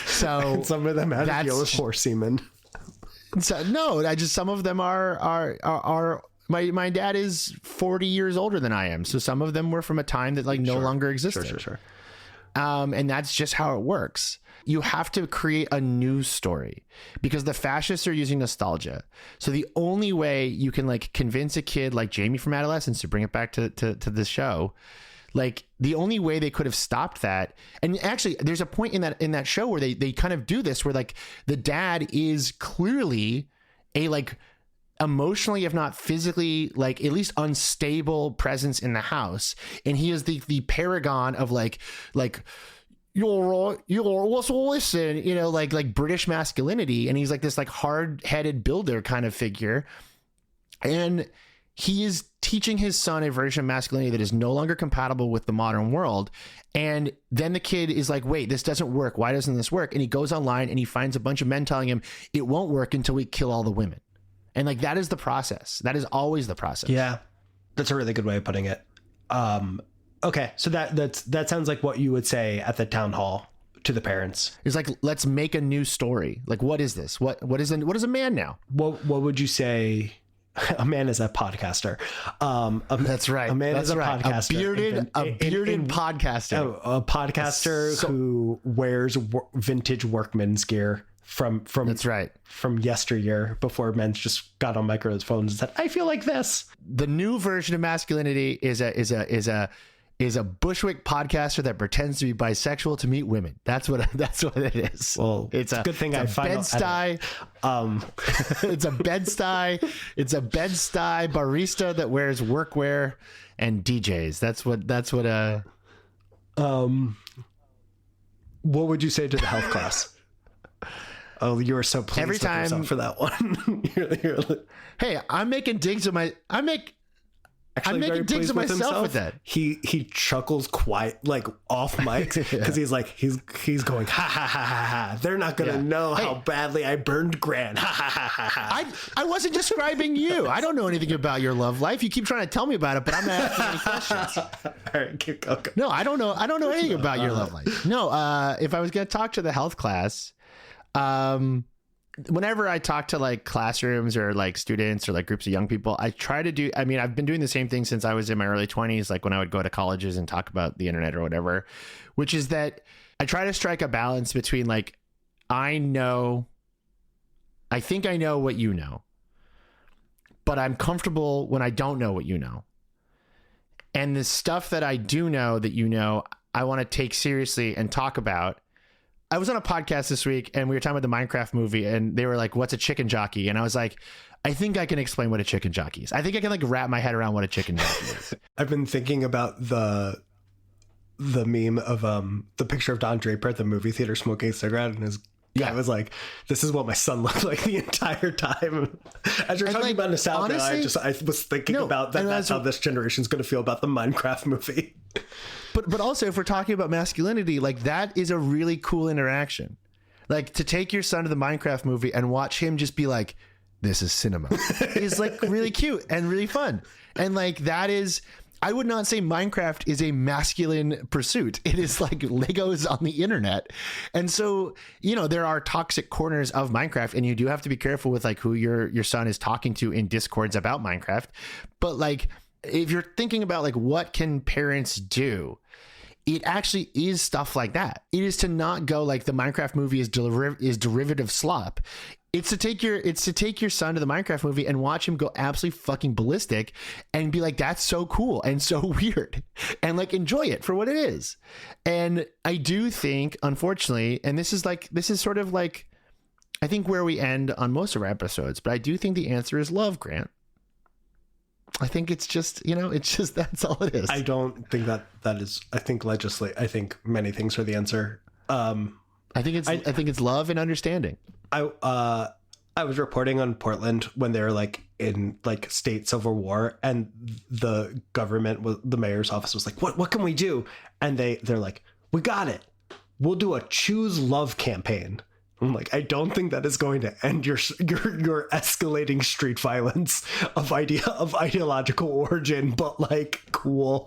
So and some of them had to deal with poor semen. So, no, some of them are my dad is 40 years older than I am. So some of them were from a time that like no longer existed. Sure. And that's just how it works. You have to create a new story because the fascists are using nostalgia. So the only way you can like convince a kid like Jamie from Adolescence, to bring it back to this show, like the only way they could have stopped that. And actually there's a point in that show where they kind of do this, where like the dad is clearly a like emotionally, if not physically, like at least unstable presence in the house. And he is the paragon of like, you're listen, you know, like British masculinity. And he's like this like hard-headed builder kind of figure. And he is teaching his son a version of masculinity that is no longer compatible with the modern world. And then the kid is like, wait, this doesn't work. Why doesn't this work? And he goes online and he finds a bunch of men telling him it won't work until we kill all the women. And like, that is the process. That is always the process. Yeah, that's a really good way of putting it. Okay, so that sounds like what you would say at the town hall to the parents. It's like, let's make a new story. Like, what is this? What is a man now? What would you say? A man is a podcaster. That's right. A man is a podcaster. A bearded podcaster. A podcaster who wears vintage workman's gear from that's right, from yesteryear, before men just got on microphones and said, I feel like this. The new version of masculinity is a Bushwick podcaster that pretends to be bisexual to meet women. That's what it is. Well, it's a good thing I find Bed-Stuy. It's a Bed-Stuy. It's a Bed-Stuy barista that wears workwear and DJs. That's what what would you say to the health class? Oh, you were so pleased every time with yourself for that one. you're like, hey, I'm making digs of myself with that. He chuckles quite like off mic because he's like he's going ha ha ha ha ha. They're not gonna know how badly I burned Grant. Ha ha ha ha ha. I wasn't describing you. I don't know anything about your love life. You keep trying to tell me about it, but I'm not asking any questions. All right, keep going. No, I don't know anything about your love life. No, if I was gonna talk to the health class, whenever I talk to like classrooms or like students or like groups of young people, I try to do, I mean, I've been doing the same thing since I was in my early 20s, like when I would go to colleges and talk about the internet or whatever, which is that I try to strike a balance between like, I think I know what you know, but I'm comfortable when I don't know what you know. And the stuff that I do know that you know, I want to take seriously and talk about. I was on a podcast this week and we were talking about the Minecraft movie and they were like, what's a chicken jockey? And I was like, I think I can explain what a chicken jockey is. I think I can like wrap my head around what a chicken jockey is. I've been thinking about the meme of the picture of Don Draper at the movie theater smoking a cigarette, and his guy was like, this is what my son looked like the entire time. As you're talking about nostalgia, honestly, I was thinking about that. That's how this generation's going to feel about the Minecraft movie. But also, if we're talking about masculinity, like that is a really cool interaction. Like to take your son to the Minecraft movie and watch him just be like, this is cinema is like really cute and really fun. And like that is, I would not say Minecraft is a masculine pursuit. It is like Legos on the internet. And so, you know, there are toxic corners of Minecraft and you do have to be careful with like who your son is talking to in discords about Minecraft. But like, if you're thinking about like, what can parents do? It actually is stuff like that. It is to not go like the Minecraft movie is derivative slop. It's to take your son to the Minecraft movie and watch him go absolutely fucking ballistic and be like, that's so cool and so weird, and like enjoy it for what it is. And I do think, unfortunately, and this is sort of like, I think where we end on most of our episodes, but I do think the answer is love, Grant. I think it's just, that's all it is. I don't think that is, I think I think many things are the answer. I think it's love and understanding. I was reporting on Portland when they were like in like state civil war, and the the mayor's office was like, what can we do? And they're like, we got it. We'll do a choose love campaign. I'm like, I don't think that is going to end your escalating street violence of ideological origin, but like, cool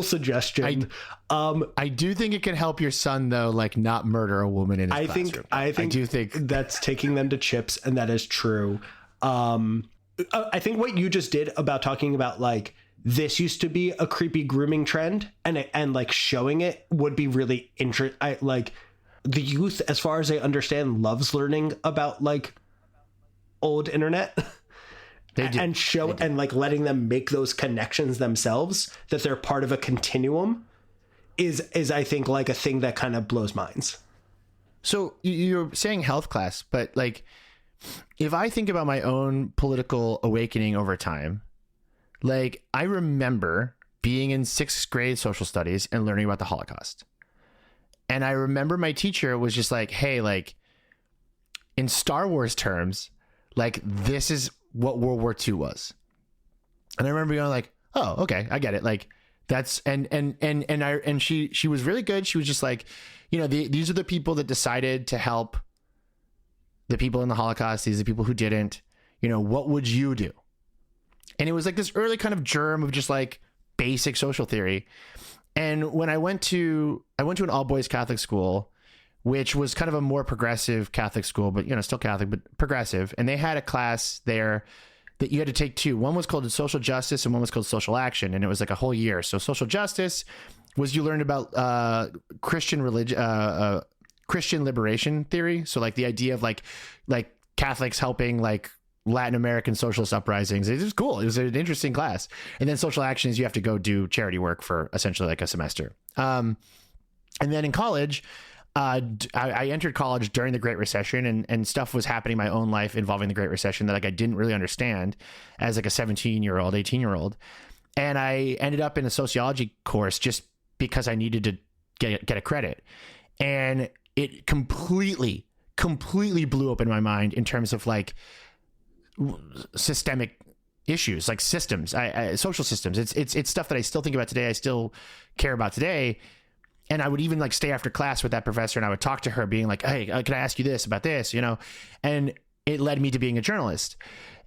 suggestion. I do think it can help your son though, like not murder a woman in his classroom. I do think that's taking them to chips, and that is true. I think what you just did about talking about like this used to be a creepy grooming trend, and like showing it would be really interesting. Like, the youth, as far as I understand, loves learning about like old internet and like letting them make those connections themselves, that they're part of a continuum is I think like a thing that kind of blows minds. So you're saying health class, but like if I think about my own political awakening over time, like I remember being in 6th grade social studies and learning about the Holocaust. And I remember my teacher was just like, hey, like in Star Wars terms, like this is what World War II was. And I remember going like, oh, okay, I get it. Like that's, and she was really good. She was just like, you know, these are the people that decided to help the people in the Holocaust. These are the people who didn't, you know, what would you do? And it was like this early kind of germ of just like basic social theory. And when I went to an all boys Catholic school, which was kind of a more progressive Catholic school, but, you know, still Catholic, but progressive. And they had a class there that you had to take two. One was called social justice and one was called social action. And it was like a whole year. So social justice was you learned about Christian religion, Christian liberation theory. So like the idea of like Catholics helping like Latin American socialist uprisings. It was cool. It was an interesting class. And then social action is you have to go do charity work for essentially like a semester. And then in college, I entered college during the Great Recession, and stuff was happening in my own life involving the Great Recession that like I didn't really understand as like a 17-year-old, 18-year-old. And I ended up in a sociology course just because I needed to get a credit. And it completely blew up in my mind in terms of like systemic issues, like systems, social systems. It's stuff that I still think about today. I still care about today. And I would even like stay after class with that professor and I would talk to her being like, hey, can I ask you this about this, you know? And it led me to being a journalist.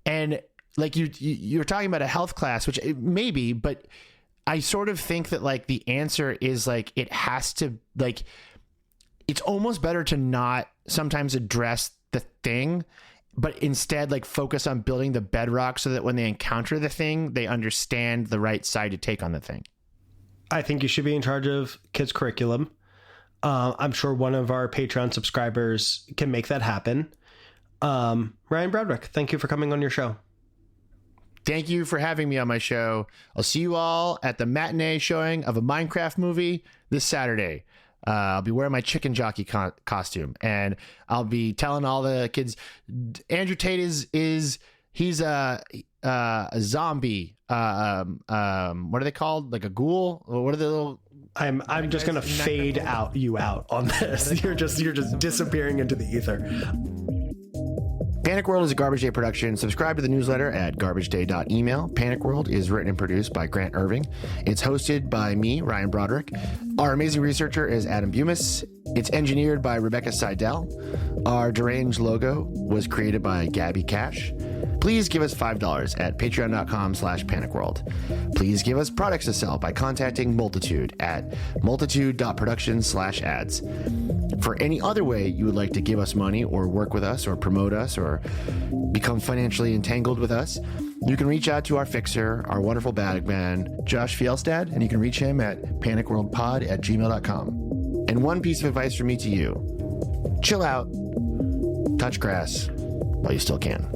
And like you're talking about a health class, which maybe, but I sort of think that like the answer is like, it has to like, it's almost better to not sometimes address the thing, but instead like focus on building the bedrock so that when they encounter the thing, they understand the right side to take on the thing. I think you should be in charge of kids' curriculum. I'm sure one of our Patreon subscribers can make that happen. Ryan Broderick, thank you for coming on your show. Thank you for having me on my show. I'll see you all at the matinee showing of a Minecraft movie this Saturday. I'll be wearing my chicken jockey costume, and I'll be telling all the kids, Andrew Tate he's a zombie. What are they called? Like a ghoul? What are the little? I'm just gonna fade you out on this. You're just disappearing into the ether. Panic World is a Garbage Day production. Subscribe to the newsletter at garbageday.email. Panic World is written and produced by Grant Irving. It's hosted by me, Ryan Broderick. Our amazing researcher is Adam Bumas. It's engineered by Rebecca Seidel. Our deranged logo was created by Gabby Cash. Please give us $5 at patreon.com/panicworld. Please give us products to sell by contacting Multitude at multitude.productions/ads. For any other way you would like to give us money or work with us or promote us or become financially entangled with us, you can reach out to our fixer, our wonderful bag man, Josh Fjelstad, and you can reach him at panicworldpod@gmail.com. And one piece of advice from me to you: chill out, touch grass while you still can.